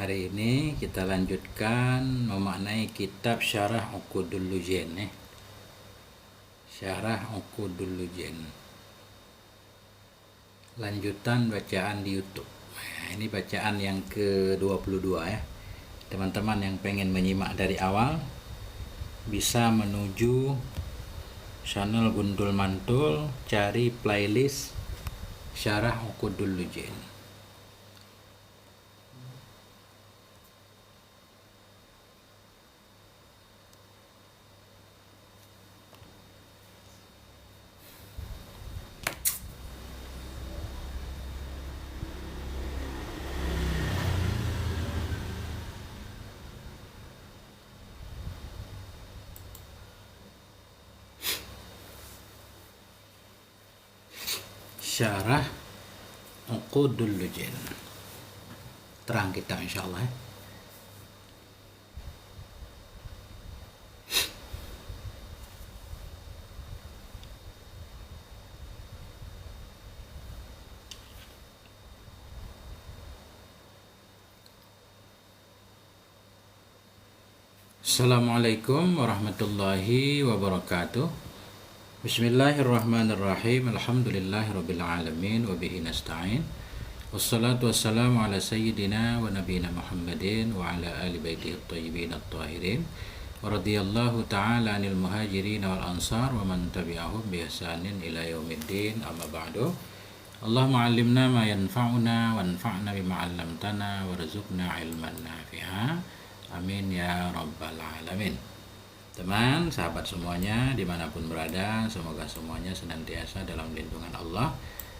Hari ini kita lanjutkan memaknai kitab Syarah Uqudul Lujain Syarah Uqudul Lujain. Lanjutan bacaan di YouTube. Nah, ini bacaan yang ke-22 ya. Teman-teman yang pengen menyimak dari awal bisa menuju channel Gundul Mantul, cari playlist Syarah Uqudul Lujain. Syarah Uqudul Lujain. Terang kita insyaallah ya. Assalamualaikum warahmatullahi wabarakatuh. Bismillahirrahmanirrahim. Alhamdulillahirabbil alamin wa bihi nasta'in. Wassalatu wassalamu ala sayyidina wa nabiyina Muhammadin wa ala ali baitihi at-thayyibin at-tahirin. Wa radhiyallahu ta'ala 'anil muhajirin wal ansar wa man tabi'ahum bi ihsanin ila yaumiddin. Amma ba'du. Allahumma 'allimna ma yanfa'una wanfa'na bima 'allamtana warzuqna 'ilman nafi'a. Amin ya rabbal alamin. Teman, sahabat semuanya dimanapun berada, semoga semuanya senantiasa dalam lindungan Allah,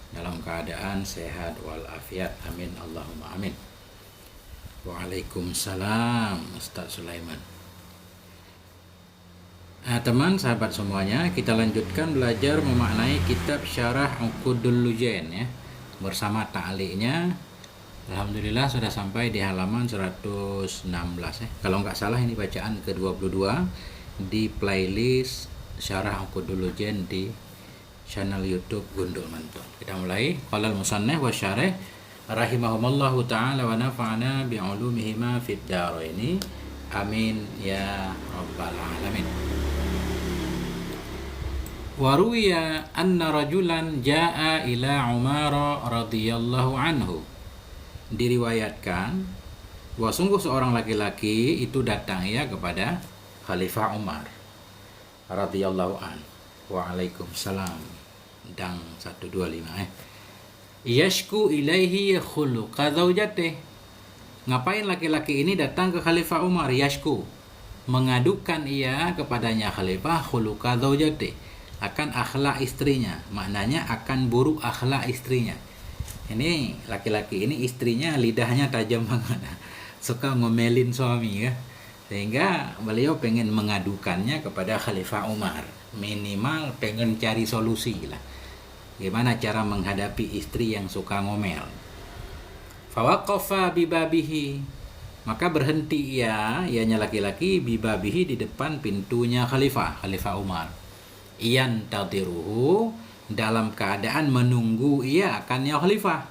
dalam keadaan sehat walafiat. Amin Allahumma amin. Waalaikumsalam Ustaz Sulaiman. Teman, sahabat semuanya, kita lanjutkan belajar memaknai kitab Syarah Uqudul Lujain ya, bersama ta'liqnya. Alhamdulillah sudah sampai di halaman 116 ya. Kalau nggak salah ini bacaan ke-22 di playlist Syarah Uqudul Lujain di channel YouTube Gundul Mantul. Kita mulai. Qala al-musannif wa syarih rahimahumallahu taala wa nafa'ana bi 'ulumihima fid dharaini. Amin ya rabbal alamin. Wa ruwiya anna rajulan jaa'a ila Umar radhiyallahu anhu. Diriwayatkan bahwa sungguh seorang laki-laki itu datang ya kepada Khalifah Umar radhiyallahu an. Waalaikumsalam. Dang 125 Yashku ilaihi khuluqa zaujatih. Ngapain laki-laki ini datang ke Khalifah Umar? Yashku, mengadukan ia kepadanya Khalifah khuluqa zaujatih, akan akhlak istrinya. Maknanya akan buruk akhlak istrinya. Ini laki-laki ini istrinya lidahnya tajam banget, suka ngomelin suami ya. Sehingga beliau pengen mengadukannya kepada Khalifah Umar. Minimal pengen cari solusi lah, gimana cara menghadapi istri yang suka ngomel. Fawaqafa bibabihi, maka berhenti ianya laki-laki bibabihi di depan pintunya Khalifah Umar. Iyan tadiruhu, dalam keadaan menunggu ia akan ya Khalifah.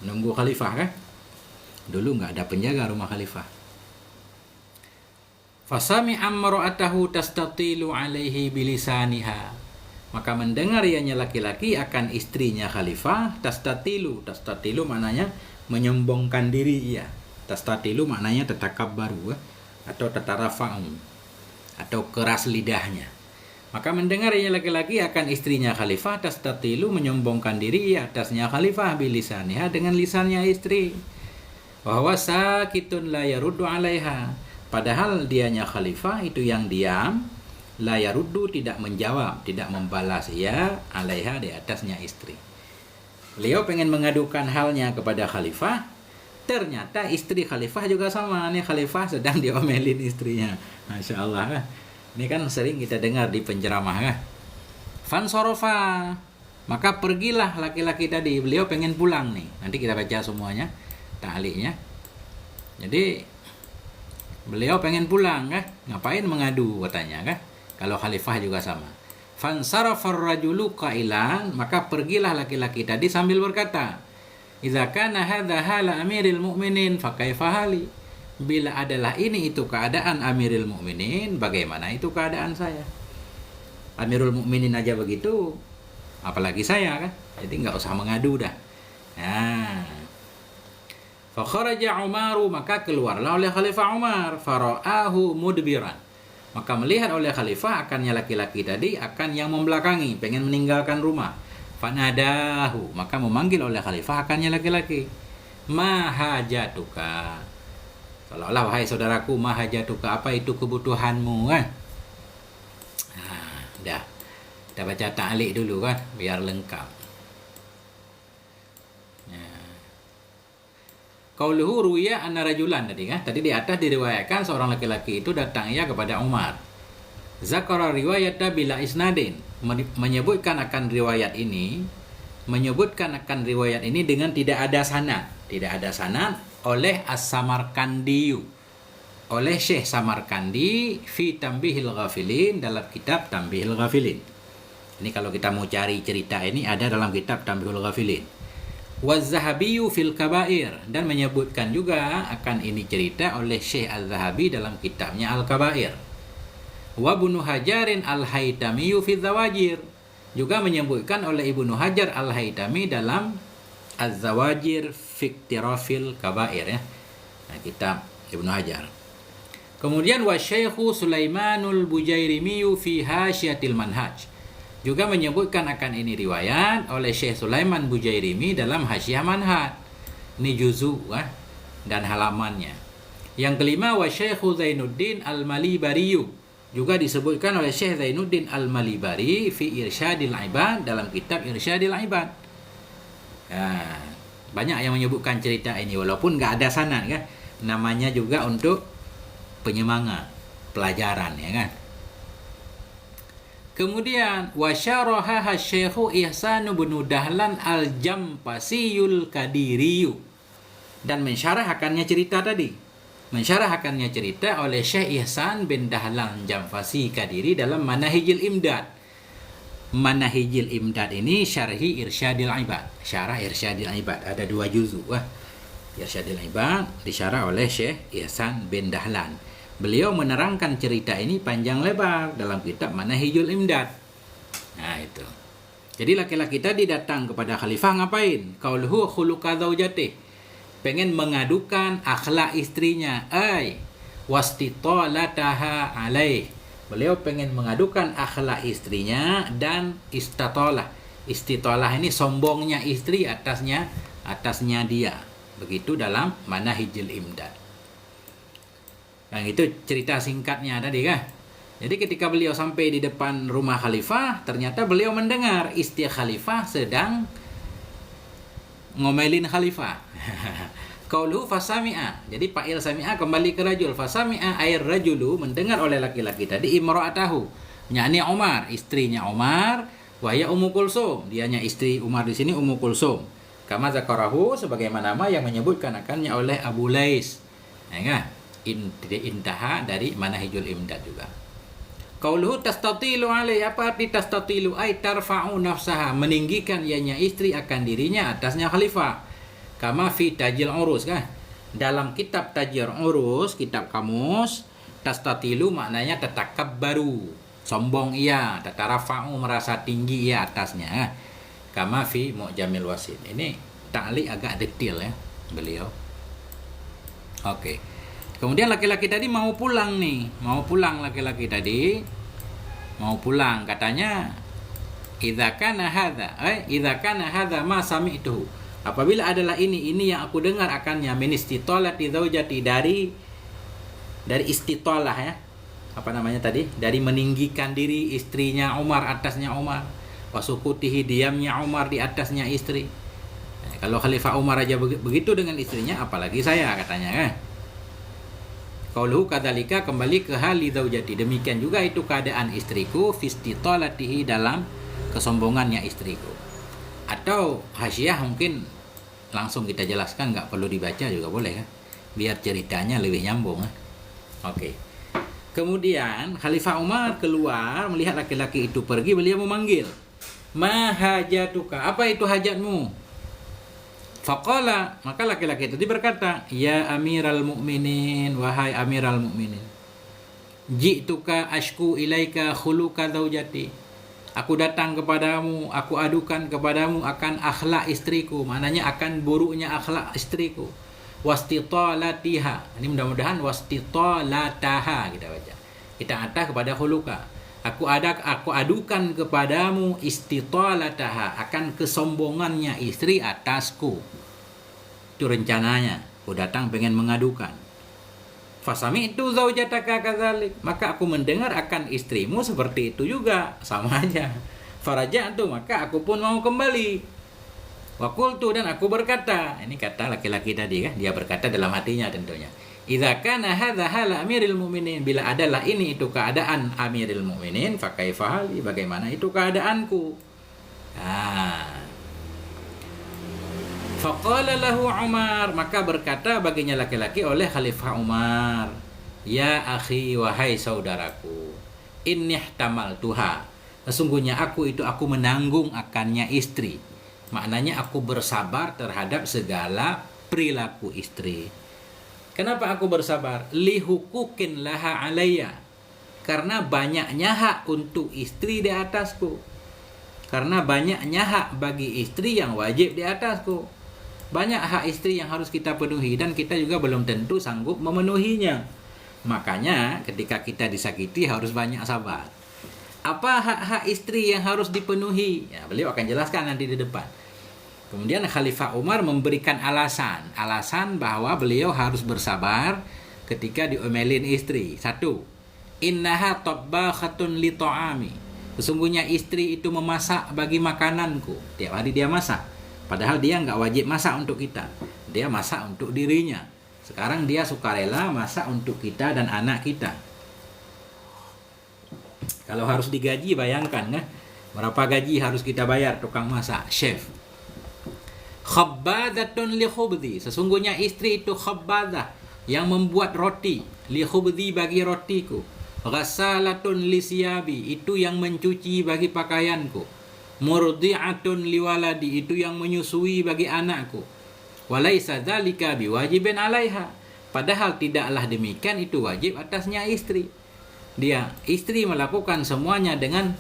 Menunggu Khalifah kan. Dulu nggak ada penjaga rumah Khalifah. Fasami amra'atahu tastatilu alaihi bilisaniha, maka mendengar ianya laki-laki akan istrinya Khalifah. Tastatilu maknanya menyombongkan diri ia. Tastatilu maknanya tatakabbaru atau tatarafa'u atau keras lidahnya. Maka mendengar ianya laki-laki akan istrinya Khalifah, tastatilu menyombongkan diri atasnya Khalifah bilisaniha, dengan lisannya istri. Wa huwa sakitun la yaruddu 'alaiha, padahal dianya Khalifah itu yang diam, la yaruddu tidak menjawab, tidak membalas ya 'alaiha, di atasnya istri. Beliau pengen mengadukan halnya kepada Khalifah, ternyata istri Khalifah juga sama. Nih Khalifah sedang diomelin istrinya. Masya Allah. Ini kan sering kita dengar di penceramah kan. Fansorofa, maka pergilah laki-laki tadi. Beliau pengen pulang nih. Nanti kita baca semuanya ta'liqnya. Jadi beliau pengen pulang kan. Ngapain mengadu katanya kan. Kalau Khalifah juga sama. Fansarafar rajulu qailan, maka pergilah laki-laki tadi sambil berkata, idza kana hadza hala amiril mu'minin fa kaifa hali. Bila adalah ini itu keadaan Amirul Mukminin, bagaimana itu keadaan saya? Amirul Mukminin aja begitu, apalagi saya kan? Jadi nggak usah mengadu dah. Nah, fa kharaja Umaru, maka keluarlah oleh Khalifah Umar, fara'ahu mudbiran. Maka melihat oleh khalifah akannya laki-laki tadi akan yang membelakangi, pengen meninggalkan rumah. Fanadahu, maka memanggil oleh khalifah akannya laki-laki. Ma hajatuka. Seolah-olah, wahai saudaraku, ma hajatuka, apa itu kebutuhanmu kan? Nah, dah baca ta'liq dulu kan, biar lengkap. Qauluhu ruwiya anna rajulan tadi kan. Tadi di atas diriwayatkan seorang laki-laki itu datang ia kepada Umar. Zakara riwayata bila isnadin, menyebutkan akan riwayat ini dengan tidak ada sanad. Tidak ada sanad oleh As-Samarkandiyu. Oleh Syekh Samarkandi fi Tanbihil Ghafilin, dalam kitab Tanbihil Ghafilin. Ini kalau kita mau cari cerita ini ada dalam kitab Tanbihul Ghafilin. Waz-Zahabiyyu fil Kabair, dan menyebutkan juga akan ini cerita oleh Syekh Az-Zahabi dalam kitabnya Al-Kabair. Wa Ibnu Hajarin Al-Haytamiyyu fi Zawajir, juga menyebutkan oleh Ibnu Hajar Al-Haytami dalam Az-Zawajir fi Iktirafil Kabair ya. Nah, kitab Ibnu Hajar. Kemudian wa Syekhu Sulaimanul Bujairimiyu fi Hasyiatil Manhaj, juga menyebutkan akan ini riwayat oleh Syekh Sulaiman Bujairimi dalam Hasyiah Manhaj. Ini juzu dan halamannya. Yang kelima wa Syekhu Zainuddin Al-Malibariyu, juga disebutkan oleh Syekh Zainuddin Al-Malibari fi Irsyadil Ibad, dalam kitab Irsyadil Ibad. Nah, banyak yang menyebutkan cerita ini walaupun nggak ada sanad kan. Namanya juga untuk penyemangat pelajaran ya kan. Kemudian wasyaraha Syekhu Ihsan bin Dahlan Al-Jampasiyul Kadiriyu, dan mensyarahkannya cerita tadi. Mensyarahkannya cerita oleh Syekh Ihsan bin Dahlan Jampasi Kadiri dalam Manahijil Imdad. Manahijil Imdad ini syarhi Irsyadil Ibad. Syarah Irsyadil Ibad ada 2 juzuk. Irsyadil Ibad disyarah oleh Syekh Ihsan bin Dahlan. Beliau menerangkan cerita ini panjang lebar dalam kitab Manahijul Imdad. Nah itu. Jadi laki-laki tadi datang kepada khalifah ngapain? Qauluhu khuluqa zaujatih, pengen mengadukan akhlak istrinya, wastitolataha alaih. Beliau pengen mengadukan akhlak istrinya dan istitolah. Istitolah ini sombongnya istri atasnya dia. Begitu dalam Manahijul Imdad. Nah itu cerita singkatnya tadi kan. Jadi ketika beliau sampai di depan rumah khalifah, ternyata beliau mendengar istri khalifah sedang ngomelin khalifah. Qauluhu fasami'a. Jadi fa'il sami'a kembali ke rajul. Fasami'a air rajulu, mendengar oleh laki-laki tadi, imra'atahu, yakni Umar, istrinya Umar, wa ya Ummu Kulsum, dianya istri Umar di sini Ummu Kulsum. Kama zakarahu, sebagaimana nama yang menyebutkan akannya oleh Abu Lais. Ya kan? Intaha dari Manahijul Imdad juga. Qauluhu tastatilu alaihi, apa arti tastatilu? Ay tarfa'u nafsaha, meninggikan ianya istri akan dirinya atasnya khalifah. Kama fi Tajil Urus kan. Dalam kitab Tajil Urus, kitab kamus, tastatilu maknanya tatakabbaru, sombong ia, tatarafa'u merasa tinggi ia atasnya. Kama fi Mu'jamil Wasit. Ini ta'liq agak detail ya beliau. Oke. Kemudian laki-laki tadi mau pulang nih. Laki-laki tadi mau pulang, katanya idza kana hadza ma sami'tuhu, apabila adalah ini yang aku dengar akannya, min istitolati zaujati, dari istitolah ya. Apa namanya tadi? Dari meninggikan diri istrinya Umar atasnya Umar. Wasukutihi, diamnya Umar di atasnya istri. Kalau Khalifah Umar aja begitu dengan istrinya, apalagi saya, katanya kan. Qauluhu kadzalika, kembali ke hali zaujati, demikian juga itu keadaan istriku, fistitolatihi, dalam kesombongannya istriku. Atau hasyiah mungkin langsung kita jelaskan, nggak perlu dibaca juga boleh kan, biar ceritanya lebih nyambung kan. Oke. Kemudian Khalifah Umar keluar melihat laki-laki itu pergi, beliau memanggil, ma hajatuka, apa itu hajatmu? Faqala, maka laki-laki itu berkata, ya amiral mu'minin, wahai amiral mu'minin, ji'tuka ashku ilaika khuluka zaujati, aku datang kepadamu, aku adukan kepadamu akan akhlak istriku, maknanya akan buruknya akhlak istriku, wastitalatiha, ini mudah-mudahan wastitalataha kita baca, kita atah kepada khuluka. Aku adukan kepadamu istitalataha, akan kesombongannya istri atasku. Itu rencananya. Aku datang pengen mengadukan. Fasami itu zaujataka kadzalik, maka aku mendengar akan istrimu seperti itu juga, sama aja. Faraja'tu, maka aku pun mau kembali. Wa qultu, dan aku berkata, ini kata laki-laki tadi kan, dia berkata dalam hatinya tentunya. Idza kana hadza hal amiril mu'minin, bila adalah ini itu keadaan amiril mu'minin, fa kaifa hali, bagaimana itu keadaanku? Faqala lahu Umar, maka berkata baginya laki-laki oleh Khalifah Umar, ya akhi, wahai saudaraku, inni ihtamaltuha, sesungguhnya aku menanggung akannya istri, maknanya aku bersabar terhadap segala perilaku istri. Kenapa aku bersabar? Lihukukin laha alayya, karena banyaknya hak untuk istri di atasku. Karena banyaknya hak bagi istri yang wajib di atasku. Banyak hak istri yang harus kita penuhi, dan kita juga belum tentu sanggup memenuhinya. Makanya ketika kita disakiti harus banyak sabar. Apa hak-hak istri yang harus dipenuhi? Ya, beliau akan jelaskan nanti di depan. Kemudian Khalifah Umar memberikan alasan bahwa beliau harus bersabar ketika diomelin istri. 1. Innaha tabbakhatun li ta'ami. Sesungguhnya istri itu memasak bagi makananku. Tiap hari dia masak. Padahal dia nggak wajib masak untuk kita. Dia masak untuk dirinya. Sekarang dia sukarela masak untuk kita dan anak kita. Kalau harus digaji, bayangkan kan, berapa gaji harus kita bayar tukang masak, chef. Khabbadatun li khubdi, sesungguhnya istri itu khabbadah, yang membuat roti, li khubdi, bagi rotiku. Ghassalatun li siyabi, itu yang mencuci bagi pakaianku. Murdi'atun li waladi, itu yang menyusui bagi anakku. Walaysa dzalika biwajibin 'alaiha, padahal tidaklah demikian itu wajib atasnya istri. Istri melakukan semuanya dengan,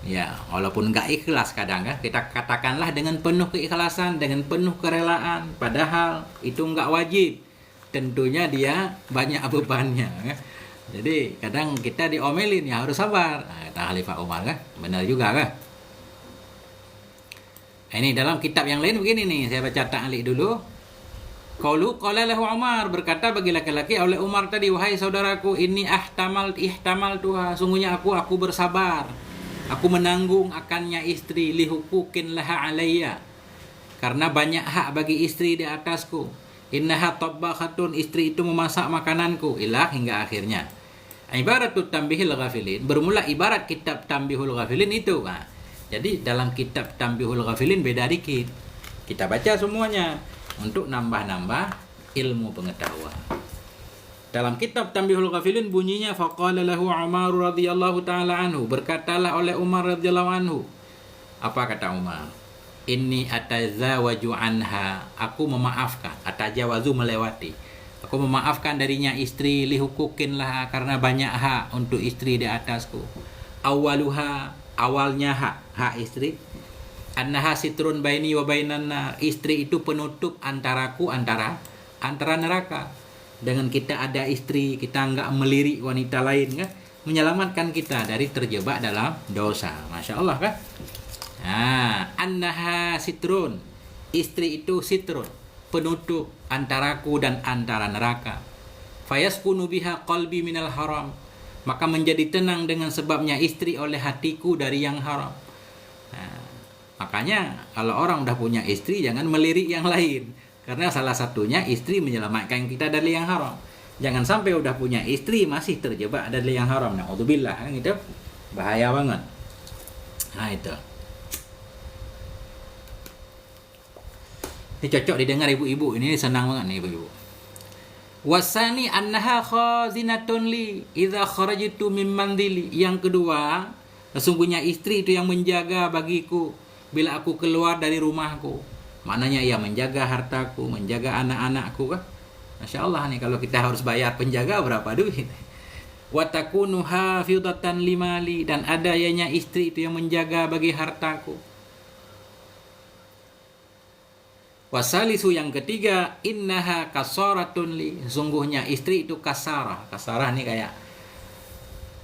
ya, walaupun nggak ikhlas kadang kan, kita katakanlah dengan penuh keikhlasan, dengan penuh kerelaan, padahal itu nggak wajib. Tentunya dia banyak bebannya kan? Jadi kadang kita diomelin, ya harus sabar. Kata Khalifah Umar kan, benar juga kan. Ini dalam kitab yang lain begini nih, saya baca ta'liq dulu. Qala lahu Umar, berkata bagi laki-laki oleh Umar tadi, wahai saudaraku, ini ihtamal tuha, sungguhnya aku bersabar. Aku menanggung akannya istri, lihukukin laha alayya, karena banyak hak bagi istri di atasku. Innaha tabbakhatun, istri itu memasak makananku, ilah, hingga akhirnya. Ibaratut Tanbihul Ghafilin, bermula ibarat kitab Tanbihul Ghafilin itu. Jadi dalam kitab Tanbihul Ghafilin beda dikit. Kita baca semuanya untuk nambah-nambah ilmu pengetahuan. Dalam kitab Tanbihul Ghafilin bunyinya, faqala lahu Umar radhiyallahu taala anhu, berkatalah oleh Umar radhiyallahu anhu. Apa kata Umar? Inni atazawaju anha, aku memaafkan. Atajawazu, melewati. Aku memaafkan darinya istri, lihukukin lah, karena banyak hak untuk istri di atasku. Awaluha, awalnya hak istri. Annaha sitrun baini wa bainan nar, istri itu penutup antaraku antara neraka. Dengan kita ada istri, kita enggak melirik wanita lain kan, menyelamatkan kita dari terjebak dalam dosa. Masya Allah kan. Annaha sitrun, istri itu sitrun, penutup antaraku dan antara neraka. Fayaskunu biha qalbi minal haram, maka menjadi tenang dengan sebabnya istri oleh hatiku dari yang haram. Makanya kalau orang udah punya istri, jangan melirik yang lain, karena salah satunya istri menyelamatkan kita dari yang haram. Jangan sampai udah punya istri masih terjebak dari yang haram. Na'udzubillah, kan itu bahaya banget. Nah itu. Ini cocok didengar ibu-ibu, ini senang banget nih ibu-ibu. Wasani annaha khazinatun li idza kharajtu min mandili. Yang kedua, sesungguhnya istri itu yang menjaga bagiku bila aku keluar dari rumahku. Maknanya ia menjaga hartaku, menjaga anak-anakku kan. Masya Allah nih, kalau kita harus bayar penjaga berapa duit. Wa takunu hafidatan limali, dan ada ianya istri itu yang menjaga bagi hartaku. Wasalisu, yang ketiga, innaha kasaratun li, sungguhnya istri itu kasarah. Kasarah nih kayak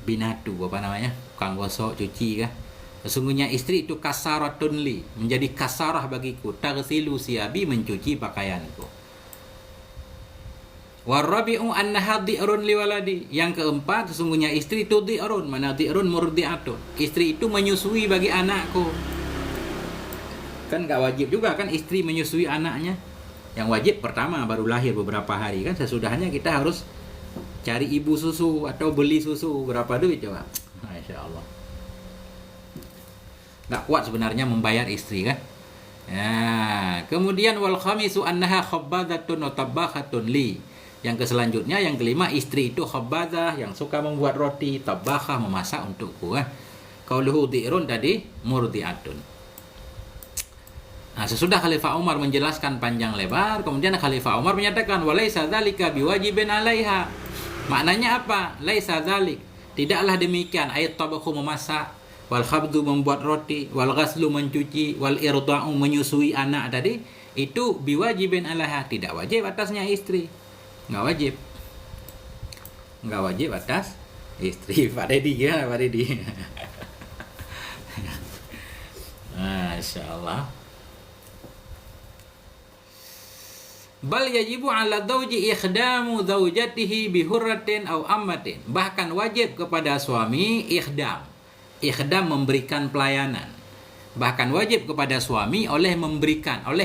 binatu, apa namanya, tukang gosok, cuci kan. Sesungguhnya istri itu kasaratun li, menjadi kasarah bagiku. Taghsilu siyabi, mencuci pakaianku. Warabi'u annaha dhi'run liwaladi, yang keempat, sesungguhnya istri itu dhi'run, mana dhi'run murdi'atun, istri itu menyusui bagi anakku. Kan gak wajib juga kan istri menyusui anaknya. Yang wajib pertama baru lahir beberapa hari kan, sesudahnya kita harus cari ibu susu atau beli susu. Berapa duit coba? Masya Allah. Gak kuat sebenarnya membayar istri kan. Ya, kemudian wal khamisu annaha khabbadatun wa tabakhatun li. Yang selanjutnya, yang kelima, istri itu khabbadah, yang suka membuat roti, tabakhah, memasak untukku. Qauluhu dhi'run tadi murdi'atun. Nah, sesudah Khalifah Umar menjelaskan panjang lebar, kemudian Khalifah Umar menyatakan walaisa dzalika biwajibin 'alaiha. Maknanya apa? Laisa dzalik, tidaklah demikian, ayat tabakhu memasak, wal khabdu membuat roti, wal ghaslu mencuci, wal irda'u menyusui anak tadi, itu biwajibin 'alaiha, tidak wajib atasnya istri. Nggak wajib atas istri. Pak Dedi ya, Pak Dedi. Masya Allah. Bal yajibu ala zawji ikhdamu zawjatihi bihurratin aw ammatin. Bahkan wajib kepada suami ikhdam. Ikhdam memberikan pelayanan. Bahkan wajib kepada suami oleh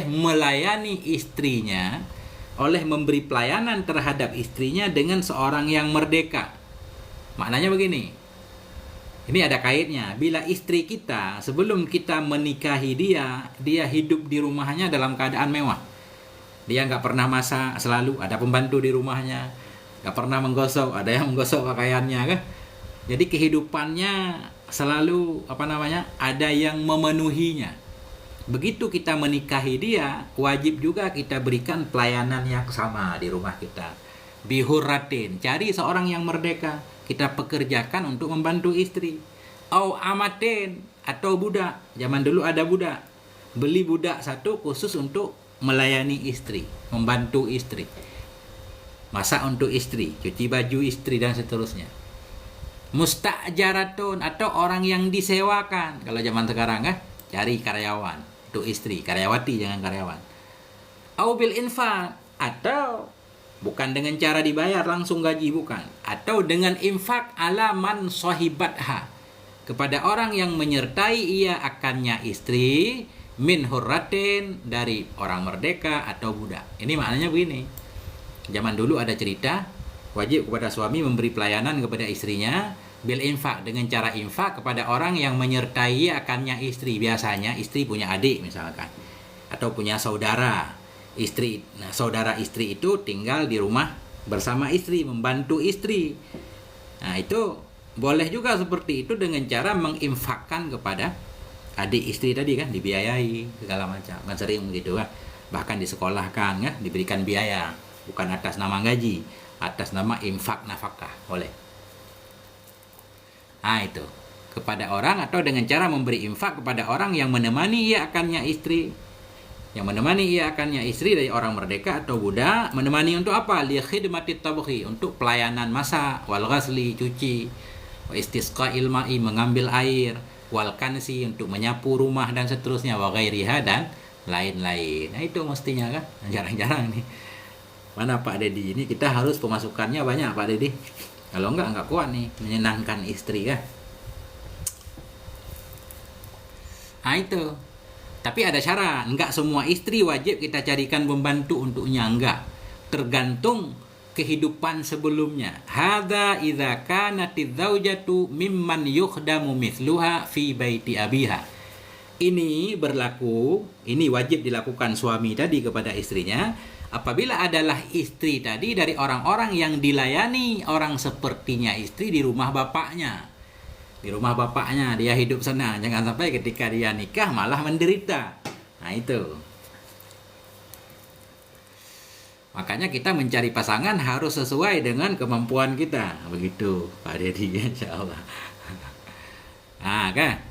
melayani istrinya, oleh memberi pelayanan terhadap istrinya dengan seorang yang merdeka. Maknanya begini. Ini ada kaitnya. Bila istri kita sebelum kita menikahi dia hidup di rumahnya dalam keadaan mewah. Dia nggak pernah masak, selalu ada pembantu di rumahnya. Nggak pernah menggosok, ada yang menggosok pakaiannya kan. Jadi kehidupannya selalu ada yang memenuhinya. Begitu kita menikahi dia, wajib juga kita berikan pelayanan yang sama di rumah kita. Bihurratin, cari seorang yang merdeka, kita pekerjakan untuk membantu istri. Au amatin, atau budak. Zaman dulu ada budak. Beli budak satu khusus untuk melayani istri, membantu istri. Masak untuk istri, cuci baju istri dan seterusnya. Musta'jaratun, atau orang yang disewakan. Kalau zaman sekarang kan, cari karyawan untuk istri, karyawati jangan karyawan. Au bil infaq, atau bukan dengan cara dibayar langsung gaji, bukan, atau dengan infak ala man sahibatha, kepada orang yang menyertai ia akannya istri, min hurratin, dari orang merdeka atau budak. Ini maknanya begini. Zaman dulu ada cerita wajib kepada suami memberi pelayanan kepada istrinya bil infak, dengan cara infak kepada orang yang menyertai akannya istri. Biasanya istri punya adik misalkan, atau punya saudara istri. Nah, saudara istri itu tinggal di rumah bersama istri, membantu istri. Nah, itu boleh juga seperti itu dengan cara menginfakkan kepada adik istri tadi kan, dibiayai segala macam. Kan sering begitu kan. Bahkan disekolahkan kan, diberikan biaya, bukan atas nama gaji, atas nama infak nafkah, boleh. Nah, itu kepada orang, atau dengan cara memberi infak kepada orang yang menemani ia akannya istri. Yang menemani ia akannya istri dari orang merdeka atau budak. Menemani untuk apa? Li khidmatit tabkhi, untuk pelayanan masak, wal ghasli, cuci, wa istisqa'il ma'i, mengambil air, wal kansi, untuk menyapu rumah dan seterusnya, wa ghairiha, dan lain-lain. Nah, itu mestinya kan. Jarang-jarang nih. Mana Pak Dedi? Ini kita harus pemasukannya banyak Pak Dedi. Kalau enggak kuat nih menyenangkan istri kan. Nah, itu. Tapi ada syarat, enggak semua istri wajib kita carikan pembantu untuknya, enggak. Tergantung kehidupan sebelumnya. Hadza idza kanatiz zaujatu mimman yukhdamu mithluha fi baiti abiha. Ini berlaku, ini wajib dilakukan suami tadi kepada istrinya apabila adalah istri tadi dari orang-orang yang dilayani orang sepertinya istri di rumah bapaknya. Di rumah bapaknya dia hidup senang, jangan sampai ketika dia nikah malah menderita. Nah, itu. Makanya kita mencari pasangan harus sesuai dengan kemampuan kita. Begitu Pak Dedi, insya Allah. Nah kan,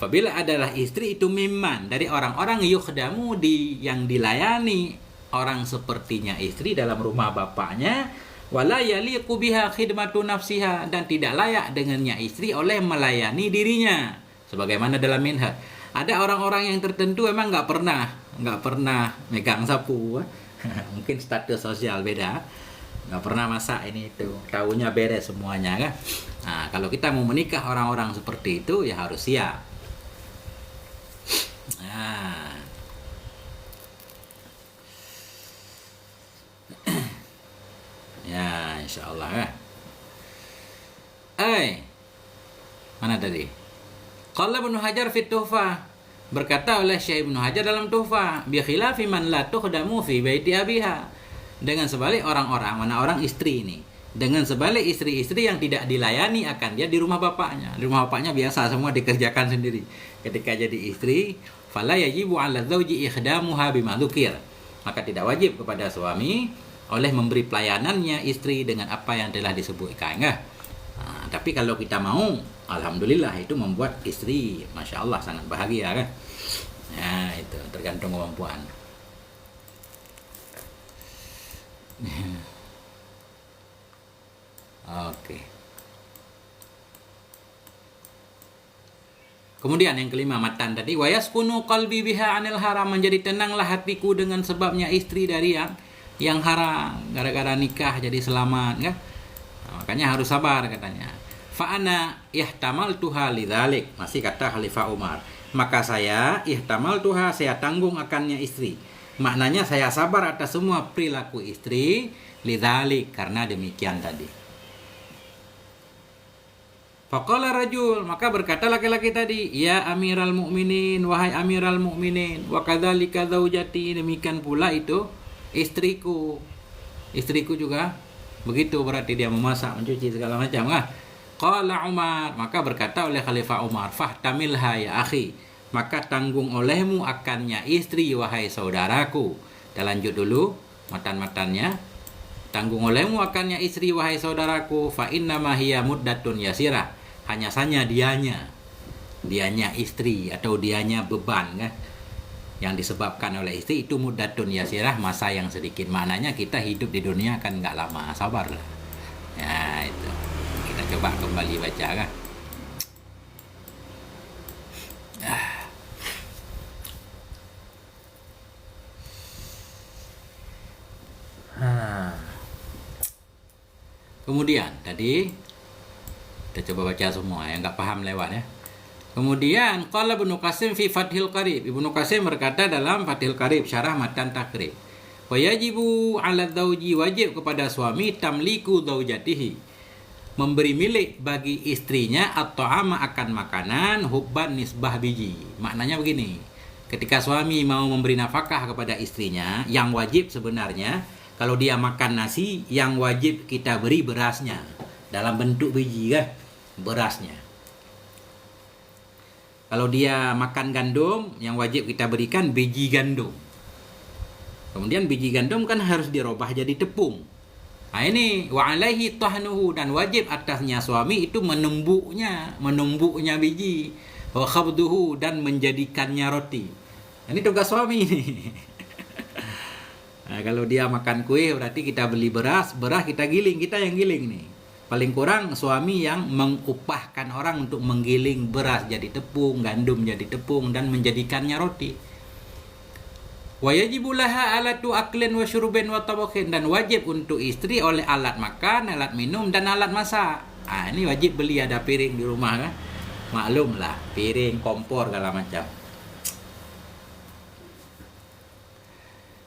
apabila adalah istri itu mimman dari orang-orang yukhdamu yang dilayani, orang sepertinya istri dalam rumah bapaknya, wala yaliqu biha khidmatu nafsiha, dan tidak layak dengannya istri oleh melayani dirinya. Sebagaimana dalam minhaj, ada orang-orang yang tertentu emang nggak pernah megang sapu. Mungkin status sosial beda, nggak pernah masak ini itu, tahunya beres semuanya kan. Nah, kalau kita mau menikah orang-orang seperti itu ya harus siap. Nah. Ya, insya Allah kan. Mana tadi? Qala Ibnu Hajar fi Tuhfah, berkata oleh Syekh Ibnu Hajar dalam Tuhfah, bi khilafi man la tukhdamu fi baiti abiha, dengan sebalik orang-orang, mana orang istri ini, dengan sebalik istri-istri yang tidak dilayani akan dia di rumah bapaknya. Di rumah bapaknya biasa semua dikerjakan sendiri. Ketika jadi istri, fala yajibu 'ala dzauji ikhdamuha bima dzukir, maka tidak wajib kepada suami oleh memberi pelayanannya istri dengan apa yang telah disebutkan. Nah, tapi kalau kita mau, alhamdulillah itu membuat istri, masya Allah, sangat bahagia kan. Nah itu tergantung kemampuan. Oke. Kemudian yang kelima, matan tadi, wa yaskunu qalbi biha 'anil haram, menjadi tenanglah hatiku dengan sebabnya istri dari yang haram, gara-gara nikah jadi selamat kan. Nah, makanya harus sabar katanya. Fa ana ihtamaltuha lidzalik, masih kata Khalifah Umar, maka saya ihtamaltuha, saya tanggung akannya istri. Maknanya saya sabar atas semua perilaku istri, lidzalik, karena demikian tadi. Faqala rajul, maka berkata laki-laki tadi, ya Amiral Mukminin, wahai Amiral Mukminin, wa kadzalika zaujati, demikian pula itu istriku juga begitu, berarti dia memasak, mencuci segala macam kan. Qala Umar, maka berkata oleh Khalifah Umar, fahtamilha ya akhi, maka tanggung olehmu akannya istri wahai saudaraku. Kita lanjut dulu matan-matannya. Tanggung olehmu akannya istri wahai saudaraku, fa innama hiya muddatun yasirah, hanya saja dianya istri atau dianya beban kan, yang disebabkan oleh istri itu muddatun yasirah, masa yang sedikit. Maknanya kita hidup di dunia kan nggak lama, sabarlah. Ya itu. Kita coba kembali baca kan. Kemudian tadi kita coba baca semua, yang nggak paham lewat ya. Kemudian qala Ibnu Qasim fi Fathil Qarib, Ibnu Qasim berkata dalam Fathil Qarib syarah matan takrib, wa yajibu 'ala dzauji, wajib kepada suami tamliku zaujatihi, memberi milik bagi istrinya at-ta'ama, akan makanan, hubban nisbah biji. Maknanya begini, ketika suami mau memberi nafkah kepada istrinya, yang wajib sebenarnya kalau dia makan nasi, yang wajib kita beri berasnya dalam bentuk biji kan, berasnya. Kalau dia makan gandum, yang wajib kita berikan biji gandum. Kemudian biji gandum kan harus dirubah jadi tepung. Nah ini wa alaihi tahnuhu, dan wajib atasnya suami itu menumbuknya biji, wa khabduhu, dan menjadikannya roti. Ini tugas suami ini. Nah, kalau dia makan kue berarti kita beli beras kita giling, kita yang giling nih. Paling kurang suami yang mengupahkan orang untuk menggiling beras jadi tepung, gandum jadi tepung, dan menjadikannya roti. Wa yajibu laha alatu aklin wa syurubin wa tabakhin, dan wajib untuk istri oleh alat makan, alat minum, dan alat masak. Ini wajib beli, ada piring di rumah kan. Maklum lah, piring, kompor, segala macam.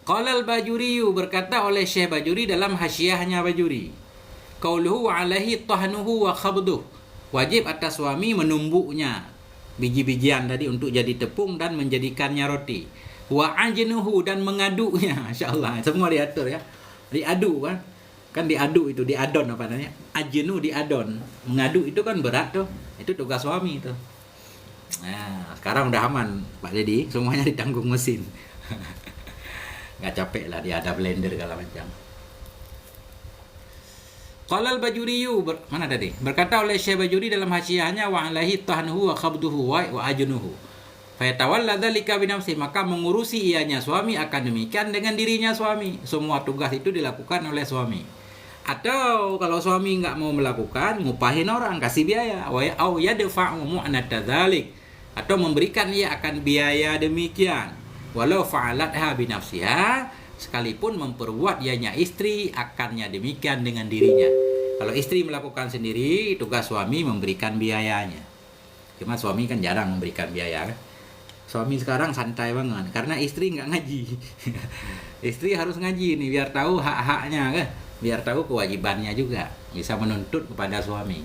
Qala al-Bajuri, berkata oleh Syekh Bajuri dalam hasyiahnya Bajuri, qauluhu alaihi tahnuhu wa khabduh, wajib atas suami menumbuknya biji-bijian tadi untuk jadi tepung dan menjadikannya roti. Wa ajnuhu, dan mengaduknya. Masyaallah, semua diatur ya. Diaduk kan. Kan diaduk itu, diadon apa namanya? Ajnu, diadon. Mengaduk itu kan berat tuh. Itu tugas suami itu. Nah, sekarang udah aman Pak Dedi, semuanya ditanggung mesin. Nggak capek lah, dia ada blender segala macam. Qala al-Bajuriyu, mana tadi? Berkata oleh Syekh Bajuri dalam hasyiahnya, wa alaihi tahnuhu wa khabduhu wa ajnuhu. Fayatawalla dzalika bi nafsi, maka mengurusi ianya suami akan demikian dengan dirinya suami. Semua tugas itu dilakukan oleh suami. Atau kalau suami nggak mau melakukan, ngupahin orang, kasih biaya. Wa au yadfa'u mu'nata dzalik, atau memberikan ia akan biaya demikian. Walau fa'alatha bi nafsiha, sekalipun memperbuat ianya istri akannya demikian dengan dirinya. Kalau istri melakukan sendiri, tugas suami memberikan biayanya. Cuma suami kan jarang memberikan biaya kan. Suami sekarang santai banget karena istri nggak ngaji. Istri harus ngaji nih biar tahu hak-haknya kan, biar tahu kewajibannya juga, bisa menuntut kepada suami.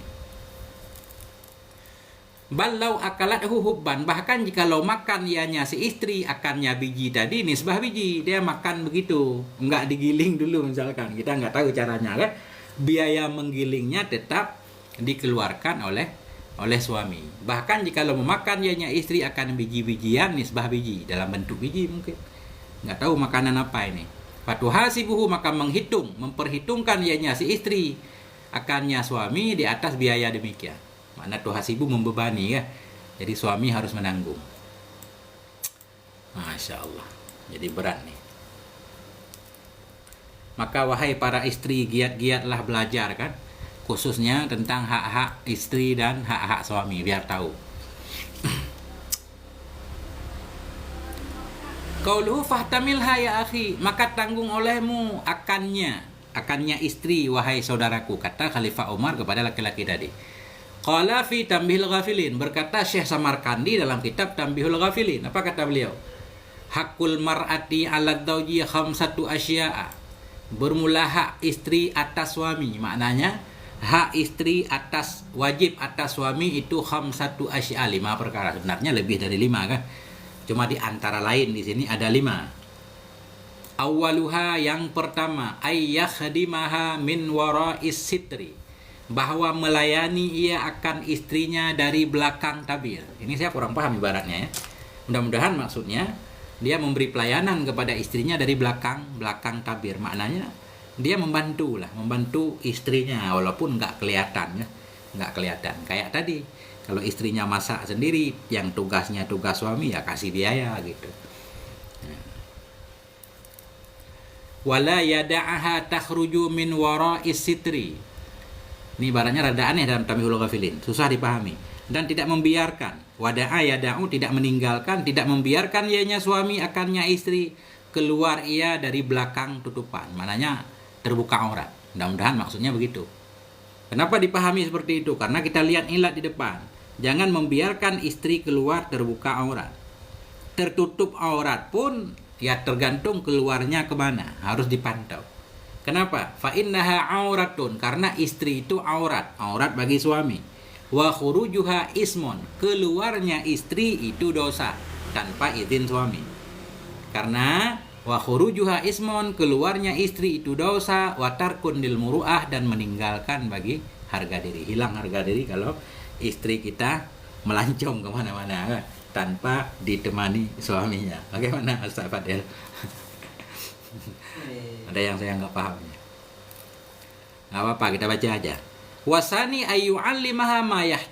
Balau akalat hubban, bahkan jika lo makan ianya si istri akannya biji tadi, nisbah biji, dia makan begitu, nggak digiling dulu misalkan, kita nggak tahu caranya kan, biaya menggilingnya tetap dikeluarkan oleh suami. Bahkan jika lo memakan ianya istri akan biji-bijian, nisbah biji, dalam bentuk biji mungkin, nggak tahu makanan apa ini. Fatuhasibuhu, maka memperhitungkan ianya si istri akannya suami di atas biaya demikian. Makna tuhasibu membebani ya. Jadi suami harus menanggung. Masya Allah. Jadi berat nih. Maka wahai para istri, giat-giatlah belajar kan. Khususnya tentang hak-hak istri dan hak-hak suami. Biar tahu. Qauluhu fahtamilha ya akhi, maka tanggung olehmu akannya istri wahai saudaraku, kata Khalifah Umar kepada laki-laki tadi. Qala fi Tanbihul Ghafilin, berkata Syekh Samarkandi dalam kitab Tanbihul Ghafilin, apa kata beliau? Hakul mar'ati 'ala dzauji khamsatu asya'a, bermula hak istri atas suami, maknanya hak istri atas, wajib atas suami itu khamsatu asya'a, 5 perkara. Sebenarnya lebih dari 5 kan, cuma di antara lain di sini ada 5. Awaluha, yang pertama, ayyakhdimaha min wara'is sitri, bahwa melayani ia akan istrinya dari belakang tabir. Ini saya kurang paham ibaratnya ya. Mudah-mudahan maksudnya dia memberi pelayanan kepada istrinya dari belakang tabir. Maknanya dia membantu istrinya walaupun nggak kelihatan ya, nggak kelihatan. Kayak tadi, kalau istrinya masak sendiri, yang tugasnya tugas suami ya kasih biaya gitu. Wala yada'aha takhruju min wara'is sitri. Ini ibaratnya rada aneh dalam Tanbihul Ghafilin, susah dipahami. Dan tidak membiarkan, wada'a yada'u, tidak meninggalkan, tidak membiarkan ianya suami akannya istri keluar ia dari belakang tutupan. Maknanya terbuka aurat. Mudah-mudahan maksudnya begitu. Kenapa dipahami seperti itu? Karena kita lihat ilat di depan. Jangan membiarkan istri keluar terbuka aurat. Tertutup aurat pun ya tergantung keluarnya kemana, harus dipantau. Kenapa? Fa innaha auratun, karena istri itu aurat bagi suami. Wa khurujuha ismun, keluarnya istri itu dosa tanpa izin suami. Karena wa khurujuha ismun, keluarnya istri itu dosa, wa tarkun lil muru'ah, dan meninggalkan bagi harga diri. Hilang harga diri kalau istri kita melancong kemana-mana tanpa ditemani suaminya. Bagaimana Ustaz Fadil? Ada yang saya nggak paham. Nggak apa-apa, kita baca aja. Wasani ayyu'allimaha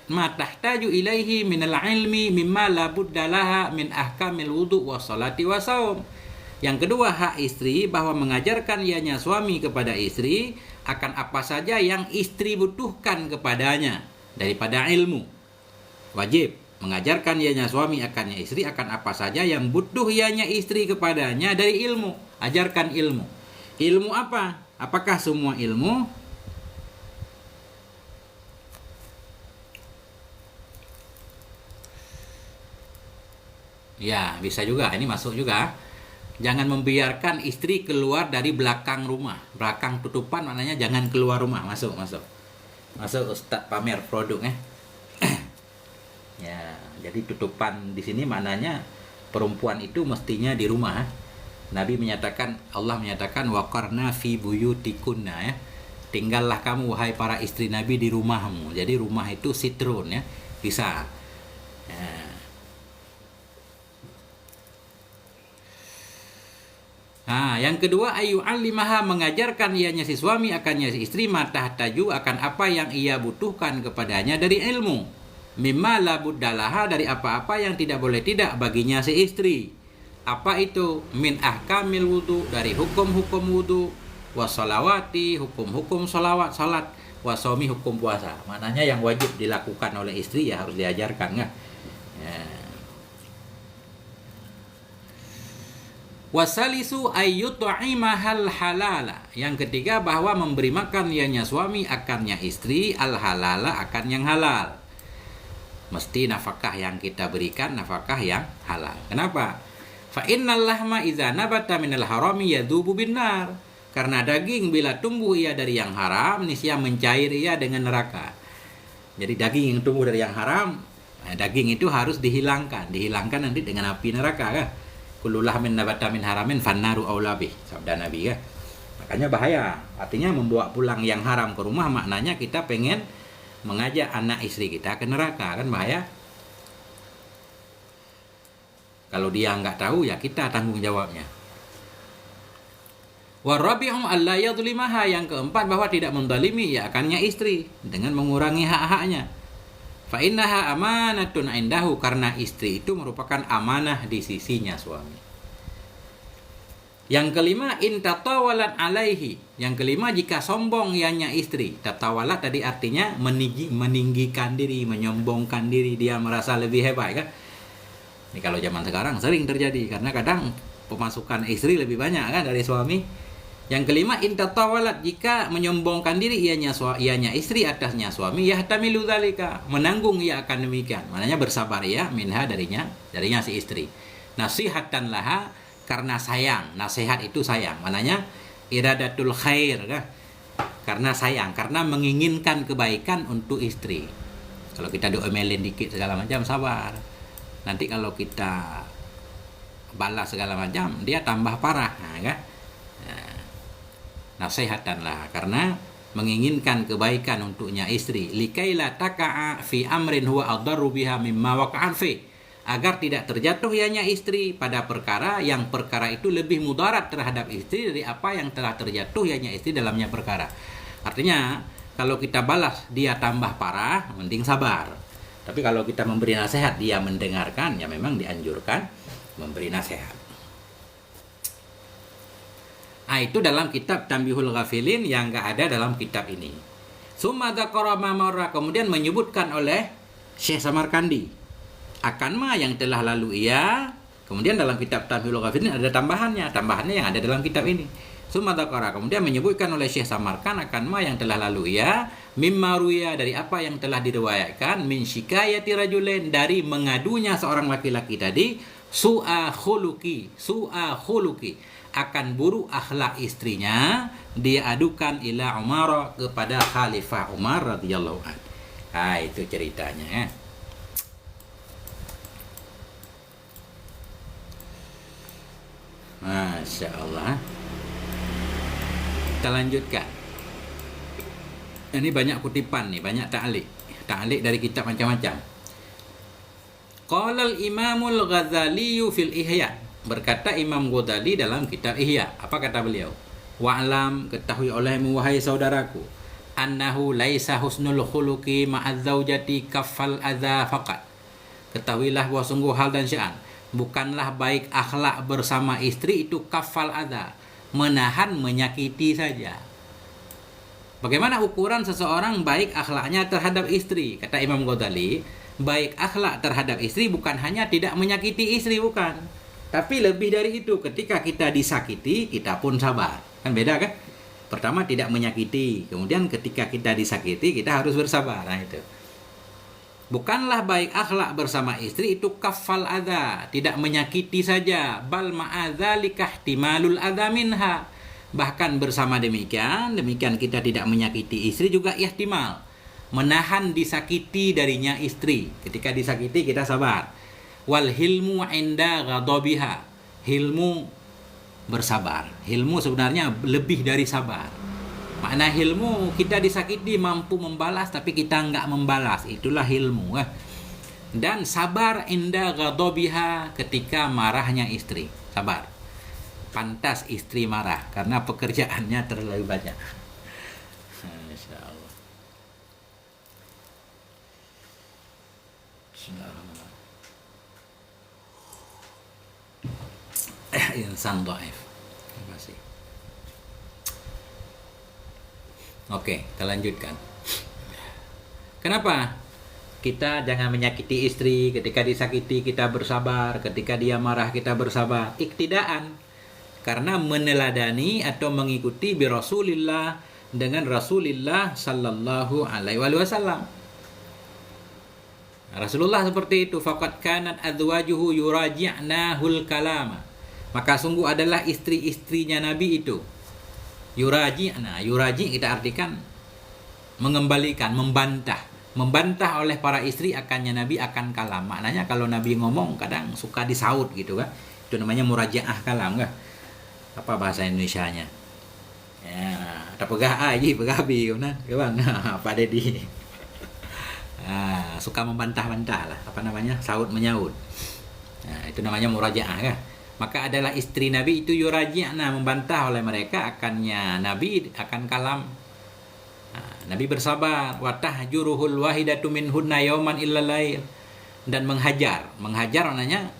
ma tahtaju ilaihi minal ilmi mimma la budda laha min ahkamil wudu wa salati wa saum. Yang kedua, hak istri, bahwa mengajarkan ianya suami kepada istri akan apa saja yang istri butuhkan kepadanya daripada ilmu. Wajib mengajarkan ianya suami akannya istri akan apa saja yang butuh ianya istri kepadanya dari ilmu. Ajarkan ilmu. Ilmu apa? Apakah semua ilmu? Ya, bisa juga. Ini masuk juga. Jangan membiarkan istri keluar dari belakang rumah. Belakang tutupan maknanya jangan keluar rumah. Masuk. Masuk Ustadz pamer produk ya. Ya, jadi tutupan di sini maknanya perempuan itu mestinya di rumah. Nabi menyatakan, Allah menyatakan waqarna fi buyutikunna ya. Tinggallah kamu wahai para istri Nabi di rumahmu. Jadi rumah itu sitrun ya. Bisa. Ya. Yang kedua, ayu alimaha, mengajarkan ianya si suami akannya si istri, matahtaju, akan apa yang ia butuhkan kepadanya dari ilmu. Mimma la buddalaha, dari apa-apa yang tidak boleh tidak baginya si istri. Apa itu? Min ahkamil wudu, dari hukum-hukum wudu, wassalawati, hukum-hukum salat, wasomi, hukum puasa. Maknanya yang wajib dilakukan oleh istri ya harus diajarkan, kan? Ya. Wasalisu ayyut'imahal halala. Yang ketiga, bahwa memberi makan ianya suami akannya istri al halala, akan yang halal. Mesti nafkah yang kita berikan nafkah yang halal. Kenapa? Fa innal lahma idza nabata minal harami yadhubu binnar. Karena daging bila tumbuh ia dari yang haram, niscaya mencair ia dengan neraka. Jadi daging yang tumbuh dari yang haram, daging itu harus dihilangkan nanti dengan api neraka, kan? Kullu lahmin nabata min haramin fannaru aula bih, sabda Nabi, kan? Makanya bahaya. Artinya membawa pulang yang haram ke rumah, maknanya kita pengen mengajak anak istri kita ke neraka, kan bahaya. Kalau dia nggak tahu ya kita tanggung jawabnya. Warabi'um alla yadhlimaha, yang keempat bahwa tidak mendalimi ya akannya istri dengan mengurangi hak-haknya. Fa innaha amanatun indahu, karena istri itu merupakan amanah di sisinya suami. Yang kelima, in tatawalat alaihi. Yang kelima, jika sombong ianya istri. Tatawalat tadi artinya meninggikan diri, menyombongkan diri, dia merasa lebih hebat, kan? Ini kalau zaman sekarang sering terjadi karena kadang pemasukan istri lebih banyak, kan, dari suami. Yang kelima, in tatawalat, jika menyombongkan diri ianya istri atasnya suami, yahtamilu dzalika, menanggung ia akan demikian. Maknanya bersabar ya minha, darinya si istri. Nasihatan laha, karena sayang. Nasihat itu sayang. Maknanya iradatul khair, kan? Karena sayang, karena menginginkan kebaikan untuk istri. Kalau kita diomelin dikit segala macam, sabar. Nanti kalau kita balas segala macam, dia tambah parah, kan? Nasihatanlah, karena menginginkan kebaikan untuknya istri. Likaila taka'a fi amrin huwa adarru biha mimma waqa'an fi, agar tidak terjatuh ianya istri pada perkara yang perkara itu lebih mudarat terhadap istri dari apa yang telah terjatuh ianya istri dalamnya perkara. Artinya kalau kita balas dia tambah parah, mending sabar. Tapi kalau kita memberi nasihat dia mendengarkan, ya memang dianjurkan memberi nasihat. Itu dalam kitab Tanbihul Ghafilin yang enggak ada dalam kitab ini. Summa dzakara ma marra, kemudian menyebutkan oleh Syekh Samarkandi akan ma yang telah lalu ia. Kemudian dalam kitab Tanbihul Ghafilin ada tambahannya yang ada dalam kitab ini. Summa dzakara, kemudian menyebutkan oleh Syekh Samarkand akan ma yang telah lalu ia, mimma ruya, dari apa yang telah diriwayatkan, min syikayati rajulain, dari mengadunya seorang laki-laki tadi, su'a khuluqi, akan buruk akhlak istrinya, dia adukan ila Umar, kepada Khalifah Umar radhiyallahu anhu. Itu ceritanya, ya. Masya Allah. Kita lanjutkan. Ini banyak kutipan nih, banyak ta'liq dari kitab macam-macam. Qala al-Imamul Ghazali fil Ihya, berkata Imam Ghazali dalam kitab Ihya. Apa kata beliau? Wa'lam, ketahui olehmu wahai saudaraku, annahu laisa husnul khuluqi ma'az zaujati kaffal adza faqat. Ketahuilah bahwa sungguh hal dan sya'an, bukanlah baik akhlak bersama istri itu kaffal adza, menahan menyakiti saja. Bagaimana ukuran seseorang baik akhlaknya terhadap istri? Kata Imam Ghazali, baik akhlak terhadap istri bukan hanya tidak menyakiti istri, bukan. Tapi lebih dari itu, ketika kita disakiti, kita pun sabar. Kan beda, kan? Pertama tidak menyakiti, kemudian ketika kita disakiti, kita harus bersabar. Nah itu. Bukanlah baik akhlak bersama istri itu kaffal adza, tidak menyakiti saja, bal ma'adzalika ihtimalul adza minha. Bahkan bersama demikian kita tidak menyakiti istri juga ihtimal, menahan disakiti darinya istri. Ketika disakiti kita sabar. Wal hilmu inda ghadabiha, hilmu bersabar. Hilmu sebenarnya lebih dari sabar. Makna hilmu, kita disakiti mampu membalas tapi kita enggak membalas, itulah hilmu, kan? Dan sabar inda ghadabiha, ketika marahnya istri, sabar. Pantas istri marah karena pekerjaannya terlalu banyak. Masya Allah. Bismillahirrahmanirrahim. Insan dhaif. Terima kasih. Oke, kita lanjutkan. Kenapa? Kita jangan menyakiti istri, ketika disakiti kita bersabar, ketika dia marah kita bersabar. Iktidaan, karena meneladani atau mengikuti bi Rasulillah, dengan Rasulullah sallallahu alaihi wasallam. Rasulullah seperti itu, faqad kanat azwajuhu yuraji'nahul kalama. Maka sungguh adalah istri-istrinya Nabi itu yuraji'na. Yuraji kita artikan mengembalikan, membantah oleh para istri akannya Nabi akan kalam. Maknanya kalau Nabi ngomong kadang suka disaut gitu kan. Itu namanya murajaah kalam kan. Apa bahasa Indonesianya? Ya, ada pegah aja, pegah bi kan. Bang, Pak Dedi. Suka membantah-bantah lah, apa namanya? Saut menyaut. Nah, itu namanya murajaah kan. Maka adalah istri Nabi itu yuraji'na, membantah oleh mereka akannya Nabi akan kalam. Nabi bersabar, wa tahjuruhul wahidatu minhunna yauman illa lail, dan menghajar maknanya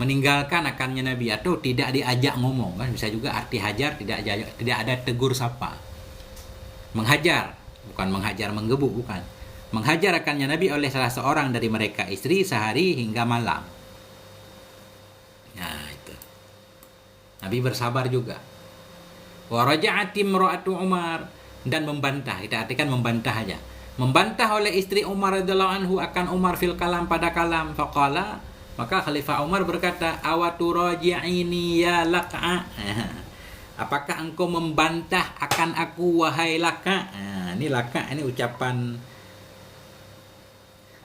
meninggalkan akannya Nabi atau tidak diajak ngomong kan, bisa juga arti hajar, tidak ada tegur sapa. Menghajar, bukan menghajar menggebuk, bukan. Menghajar akannya Nabi oleh salah seorang dari mereka istri sehari hingga malam. Nah, itu. Nabi bersabar juga. Wa raja'at imra'atu Umar, dan membantah, kita artikan membantah aja. Membantah oleh istri Umar radhiyallahu anhu akan Umar fil kalam, pada kalam. Faqala, maka Khalifah Umar berkata, awaturaji'ini ya Laq'a. Apakah engkau membantah akan aku wahai Laq'a? Ini Laq'a, ini ucapan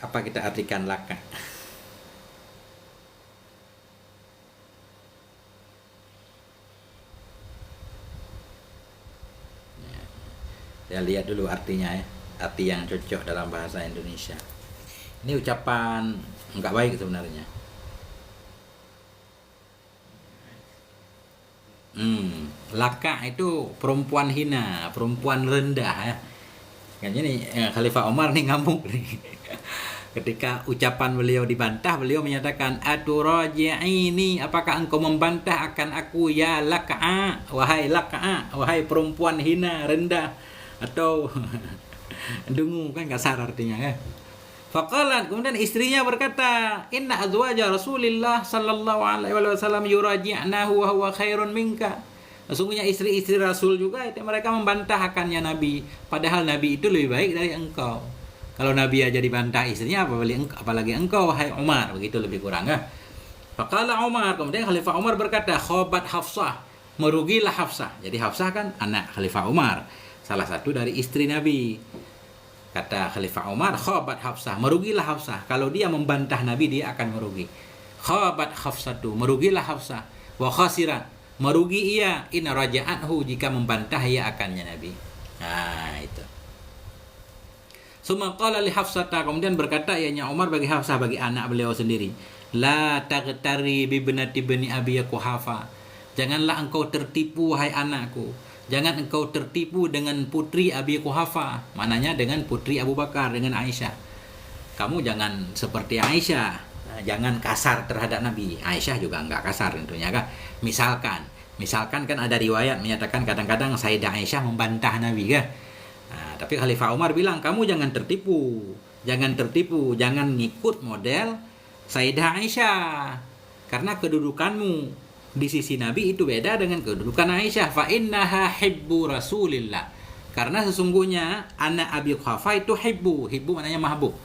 apa kita artikan Laq'a? Saya lihat dulu artinya ya, arti yang cocok dalam bahasa Indonesia. Ini ucapan enggak baik sebenarnya. Laka itu perempuan hina, perempuan rendah ya. Kan ini Khalifah Umar nih ngamuk nih. Ketika ucapan beliau dibantah, beliau menyatakan, aturaji'ini, apakah engkau membantah akan aku ya Laq'a, wahai Laq'a, wahai perempuan hina, rendah, atau dengung kan kasar artinya kan. Faqalat, kemudian istrinya berkata, inna azwaja Rasulillah sallallahu alaihi wasallam yuraji'nahu wa huwa khairun minka. Sesungguhnya istri-istri Rasul juga itu mereka membantah akannya Nabi, padahal Nabi itu lebih baik dari engkau. Kalau Nabi aja dibantah istrinya, apalagi engkau wahai Umar, begitu lebih kurang kan. Faqala Umar, kemudian Khalifah Umar berkata, khobat Hafsah, merugilah Hafsah. Jadi Hafsah kan anak Khalifah Umar, salah satu dari istri Nabi. Kata Khalifah Umar, khobat Hafsah, merugilah Hafsah. Kalau dia membantah Nabi, dia akan merugi. Khobat Hafsatu, merugilah Hafsah. Wa khasirat, merugi ia in raja'athu, jika membantah ia akannya Nabi. Nah, itu. Summa qala li Hafsata, kemudian berkata ianya Umar bagi Hafsah, bagi anak beliau sendiri, la taghtari bi ibnati bani Abi Quhafa. Janganlah engkau tertipu wahai anakku. Jangan engkau tertipu dengan putri Abi Quhafa, maknanya dengan putri Abu Bakar, dengan Aisyah. Kamu jangan seperti Aisyah, jangan kasar terhadap Nabi. Aisyah juga enggak kasar tentunya kan. Misalkan kan ada riwayat menyatakan kadang-kadang Sayyidah Aisyah membantah Nabi kan. Nah, tapi Khalifah Umar bilang, kamu jangan tertipu, jangan ngikut model Sayyidah Aisyah, karena kedudukanmu di sisi Nabi itu beda dengan kedudukan Aisyah. Fa innaha hibbu Rasulillah, karena sesungguhnya anak Abi Quhafa itu hibbu maknanya mahbub.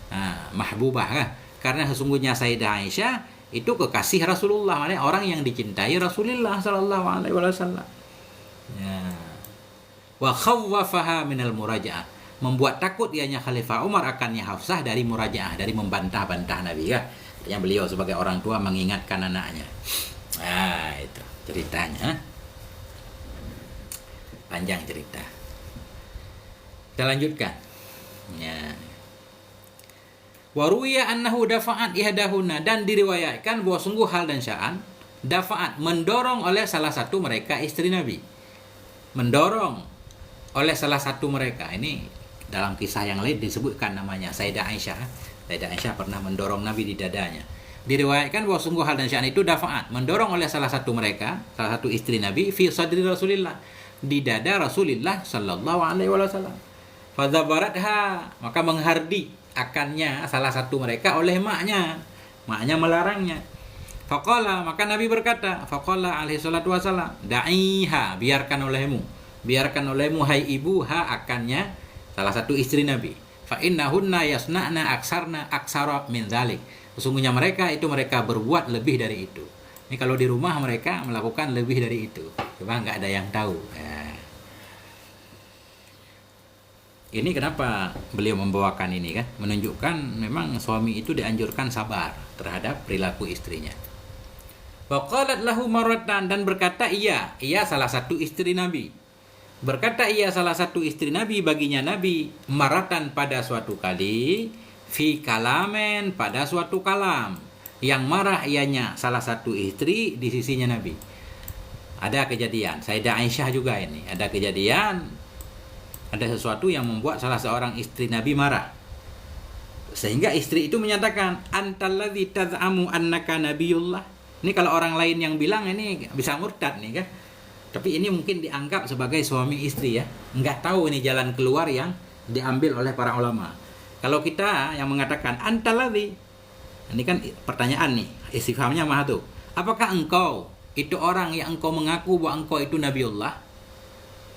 Nah, mahbubah kan? Karena sesungguhnya Sayyidah Aisyah itu kekasih Rasulullah, maknanya orang yang dicintai Rasulullah sallallahu alaihi wasallam. Ya. Wa khawwafaha minal murajaah, membuat takut ianya Khalifah Umar akannya Hafsah dari murajaah, dari membantah-bantah Nabi ya. Yang beliau sebagai orang tua mengingatkan anaknya. Nah, itu ceritanya. Panjang cerita. Kita lanjutkan. Ya. Wa ruwiya annahu dafa'at ihdahunna, dan diriwayatkan bahwa sungguh hal dan sya'an dafa'at, mendorong oleh salah satu mereka istri Nabi. Mendorong oleh salah satu mereka. Ini dalam kisah yang lain disebutkan namanya Sayyidah Aisyah. Sayyidah Aisyah pernah mendorong Nabi di dadanya. Diriwayatkan bahwa sungguh hal dan sya'an itu dafa'at, mendorong oleh salah satu mereka, salah satu istri Nabi, fi sadri Rasulillah, di dada Rasulullah sallallahu alaihi wasallam. Fadzabaratha, maka menghardi akannya salah satu mereka oleh maknya. Maknya melarangnya. Faqala, maka Nabi berkata, faqala alaihi salatu wasallam, da'iha, biarkan olehmu hai ibu ha akannya salah satu istri Nabi. Fa innahunna yasna'na aksara min dzalik. Sesungguhnya mereka berbuat lebih dari itu. Ini kalau di rumah mereka melakukan lebih dari itu. Cuma nggak ada yang tahu. Ya. Ini kenapa beliau membawakan ini kan? Menunjukkan memang suami itu dianjurkan sabar terhadap perilaku istrinya. Wa qalat lahu marratan, dan berkata ia salah satu istri Nabi. Berkata ia salah satu istri Nabi baginya Nabi maratan pada suatu kali, fi kalamen pada suatu kalam, yang marah ianya salah satu istri di sisinya Nabi. Ada kejadian, Sayyidah Aisyah juga ini, ada kejadian, ada sesuatu yang membuat salah seorang istri Nabi marah. Sehingga istri itu menyatakan, antalladzi taz'amu annaka nabiyullah. Ini kalau orang lain yang bilang ini bisa murtad nih kan. Tapi ini mungkin dianggap sebagai suami istri ya. Enggak tahu ini jalan keluar yang diambil oleh para ulama. Kalau kita yang mengatakan antalladzi, ini kan pertanyaan nih, istifhamnya mah tuh. Apakah engkau itu orang yang engkau mengaku bahwa engkau itu Nabiullah?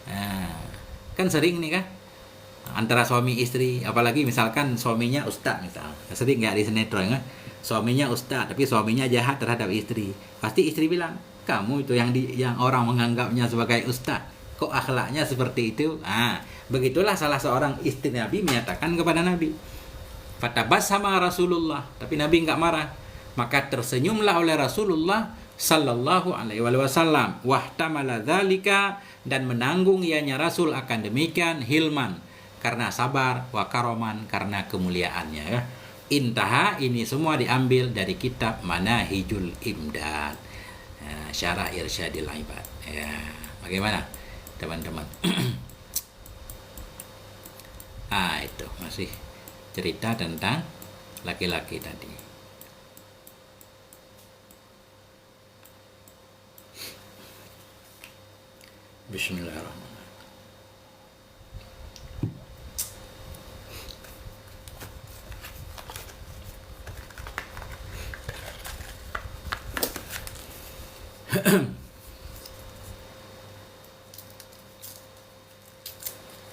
Nah, kan sering nih kan antara suami istri, apalagi misalkan suaminya ustaz misalnya. Sering nggak di sinetron kan? Suaminya ustaz tapi suaminya jahat terhadap istri. Pasti istri bilang, "Kamu itu yang orang menganggapnya sebagai ustaz, kok akhlaknya seperti itu?" Begitulah salah seorang istri Nabi menyatakan kepada Nabi. Fatabassama Rasulullah, tapi Nabi enggak marah. Maka tersenyumlah oleh Rasulullah sallallahu alaihi wasallam, wahtamala dzalika, dan menanggung ianya Rasul akan demikian, hilman karena sabar, wa karoman karena kemuliaannya ya. Intaha, ini semua diambil dari kitab Manahijul Imdad, Syarah Irsyadil Ibad. Ya, bagaimana teman-teman? Itu masih cerita tentang laki-laki tadi. Bismillahirrahmanirrahim.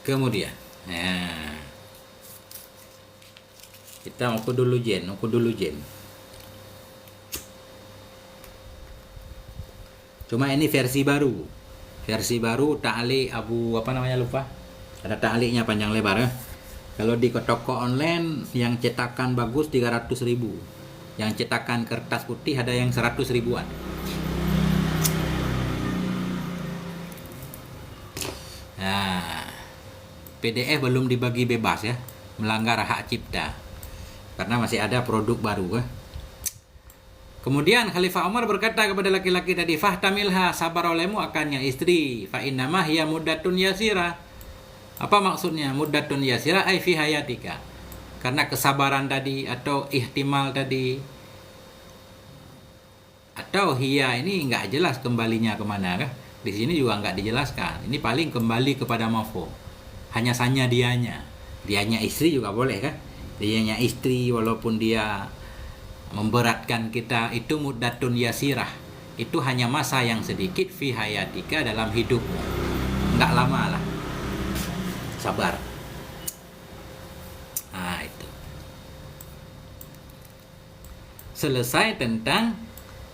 Kemudian kita ukur dulu jen. Cuma ini versi baru ta'liq Abu apa namanya lupa. Ada ta'liqnya panjang lebar ya. Kalau di toko online yang cetakan bagus 300.000. Yang cetakan kertas putih ada yang 100 ribuan. PDF belum dibagi bebas ya, melanggar hak cipta karena masih ada produk baru. Kemudian Khalifah Umar berkata kepada laki-laki tadi, fahtamilha, sabar olehmu akannya istri, fa innamah hiya muddatun yasira. Apa maksudnya muddatun yasira? Ai fi hayatika, karena kesabaran tadi atau ihtimal tadi, atau hiya ini nggak jelas kembalinya kemana kah? Di sini juga nggak dijelaskan. Ini paling kembali kepada mafhum. Hanya dianya istri juga boleh kan? Dianya istri walaupun dia memberatkan kita, itu muddatun yasirah. Itu hanya masa yang sedikit fi hayatika, dalam hidupmu. Enggak lama lah. Sabar. Itu. Selesai tentang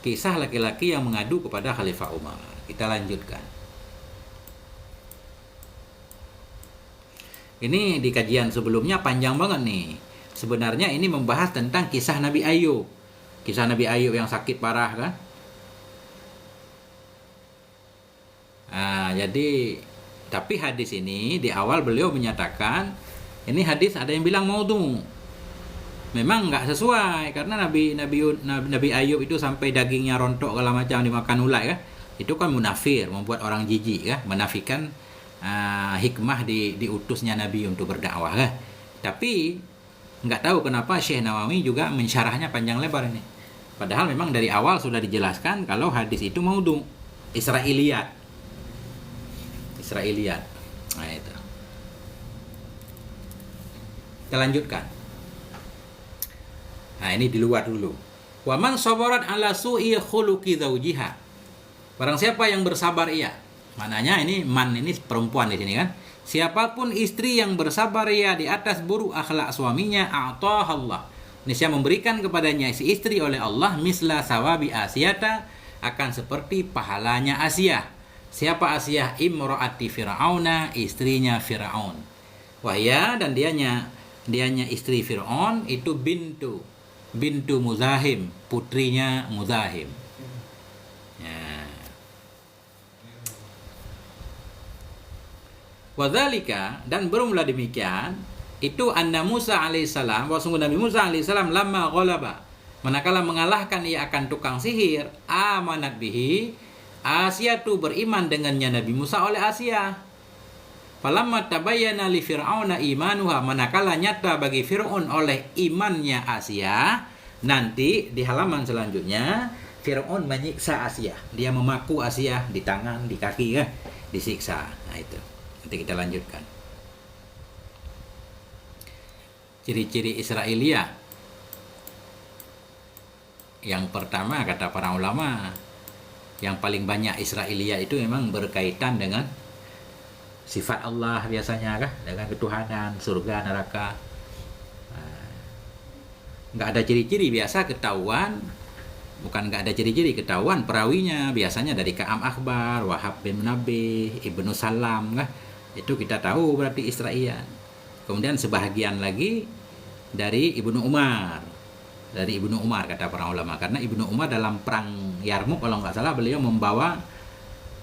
kisah laki-laki yang mengadu kepada Khalifah Umar. Kita lanjutkan. Ini di kajian sebelumnya panjang banget nih. Sebenarnya ini membahas tentang kisah Nabi Ayub. Kisah Nabi Ayub yang sakit parah kan. Jadi tapi hadis ini di awal beliau menyatakan ini hadis ada yang bilang maudhu. memang nggak sesuai karena Nabi Ayub itu sampai dagingnya rontok segala macam dimakan ulat kan. Itu kan munafir, membuat orang jijik kan, menafikan hikmah diutusnya Nabi untuk berdakwah kan. Tapi nggak tahu kenapa Syekh Nawawi juga mensyarahnya panjang lebar ini. Padahal memang dari awal sudah dijelaskan kalau hadis itu maudhu, Israiliyat. Nah itu. Kita lanjutkan. Nah ini di luar dulu. Wa man sabarat ala su'i khuluqi zawjiha. Barang siapa yang bersabar ia. Maknanya ini man ini perempuan di sini kan. Siapapun istri yang bersabar ia di atas buruk akhlak suaminya, a'tahallah. Niscaya memberikan kepadanya si istri oleh Allah misla sawabi Asiyata, akan seperti pahalanya Asiyah. Siapa Asiyah? Imro'ati Fir'auna, istrinya Fir'aun. Wahya dan dianya istri Fir'aun itu bintu Muzahim, putrinya Muzahim. Ya. Wadzalika, dan bermula demikian itu anna Musa alaihissalam, bahwa sungguh Nabi Musa alaihissalam lamma ghalaba, manakala mengalahkan ia akan tukang sihir, amanat bihi, Asia tu beriman dengannya Nabi Musa oleh Asia. Falamma tabayyana li fir'auna imanuha, manakala nyata bagi Fir'aun oleh imannya Asia, nanti di halaman selanjutnya Fir'aun menyiksa Asia. Dia memaku Asia di tangan, di kaki ya, disiksa. Nah itu. Nanti kita lanjutkan. Ciri-ciri Israiliyah. Yang pertama kata para ulama, yang paling banyak Israiliyah itu memang berkaitan dengan sifat Allah biasanya kah, dengan ketuhanan, surga, neraka. Nggak ada ciri-ciri, biasa ketahuan, bukan nggak ada ciri-ciri, ketahuan perawinya biasanya dari Ka'am Akhbar, Wahab bin Munabih, Ibnu Salam kah, itu kita tahu berarti Israiliyah. Kemudian sebahagian lagi dari Ibnu Umar, kata para ulama, karena Ibnu Umar dalam perang Yarmuk kalau nggak salah beliau membawa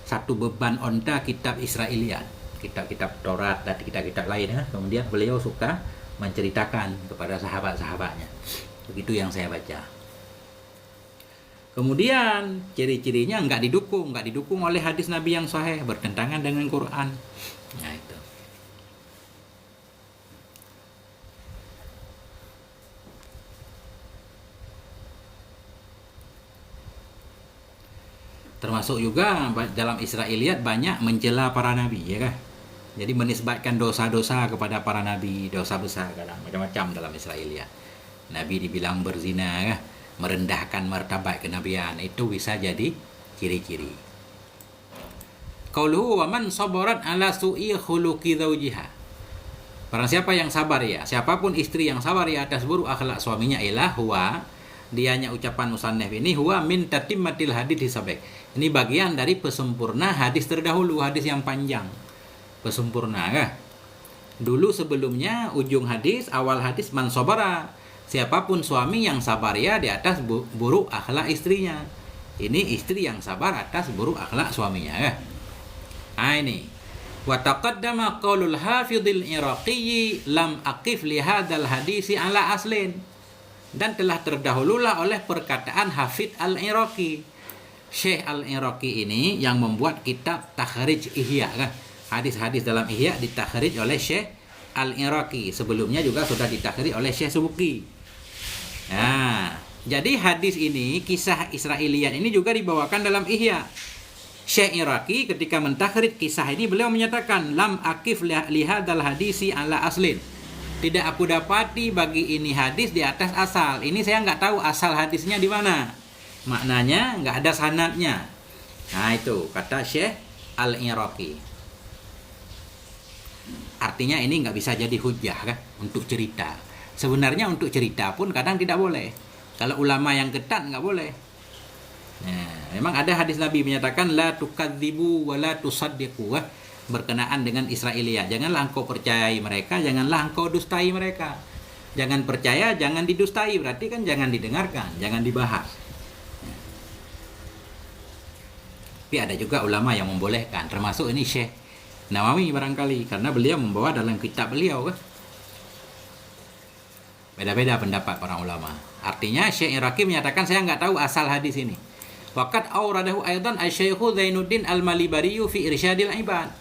satu beban onta kitab Israiliyat, kitab-kitab Taurat dan kitab-kitab lain ya. Kemudian beliau suka menceritakan kepada sahabat-sahabatnya. Begitu yang saya baca. Kemudian ciri-cirinya nggak didukung oleh hadis Nabi yang sahih, bertentangan dengan Quran. Nah itu. Termasuk juga dalam Israiliyat banyak mencela para nabi ya kan. Jadi menisbatkan dosa-dosa kepada para nabi, dosa besar kadang macam-macam dalam Israiliyat. Nabi dibilang berzina ya, merendahkan martabat kenabian, itu bisa jadi ciri-ciri. Qauluhu wa man sabarat ala su'i khuluqi zawjiha. Barang siapa yang sabar ya, siapapun istri yang sabar ya atas buruk akhlak suaminya, ialah huwa, dianya ucapan musannif ini, huwa min tatimmatil hadits sabek. Ini bagian dari pesempurna hadis terdahulu, hadis yang panjang. Pesempurna kah? Dulu sebelumnya ujung hadis, awal hadis, man sabara, siapapun suami yang sabar ya di atas buruk akhlak istrinya. Ini istri yang sabar atas buruk akhlak suaminya ya. Nah ini. Wa taqaddama qaulul hafidhil Iraqi lam aqif li hadzal hadisi ala aslin. Dan telah terdahululah oleh perkataan Hafidh al-Iraqi. Syekh al-Iraqi ini yang membuat kitab Takhrij Ihya kan. Hadis-hadis dalam Ihya ditakhrij oleh Syekh al-Iraqi. Sebelumnya juga sudah ditakhrij oleh Syekh Subuki. Nah, jadi hadis ini, kisah Israiliyat ini juga dibawakan dalam Ihya. Syekh Iraqi ketika mentakhrij kisah ini beliau menyatakan lam akif li hadzal hadisi ala aslin. Tidak aku dapati bagi ini hadis di atas asal. Ini saya nggak tahu asal hadisnya di mana. Maknanya nggak ada sanadnya. Nah itu kata Syekh al-Iraqi. Artinya ini nggak bisa jadi hujjah kan untuk cerita. Sebenarnya untuk cerita pun kadang tidak boleh. Kalau ulama yang ketat nggak boleh. Nah, memang ada hadis Nabi menyatakan la tukadzibu wa la tusaddiqu, berkenaan dengan Israiliyat. Janganlah engkau percayai mereka, janganlah engkau dustai mereka. Jangan percaya, jangan didustai, berarti kan jangan didengarkan, jangan dibahas. Tapi ada juga ulama yang membolehkan, termasuk ini Syekh Nawawi barangkali, karena beliau membawa dalam kitab beliau kan. Beda-beda pendapat para ulama. Artinya Syekh Iraqi menyatakan saya nggak tahu asal hadis ini. Waqad auradahu aidan asy-Syaikh Zainuddin Al-Malibari fi Irsyadil Ibad.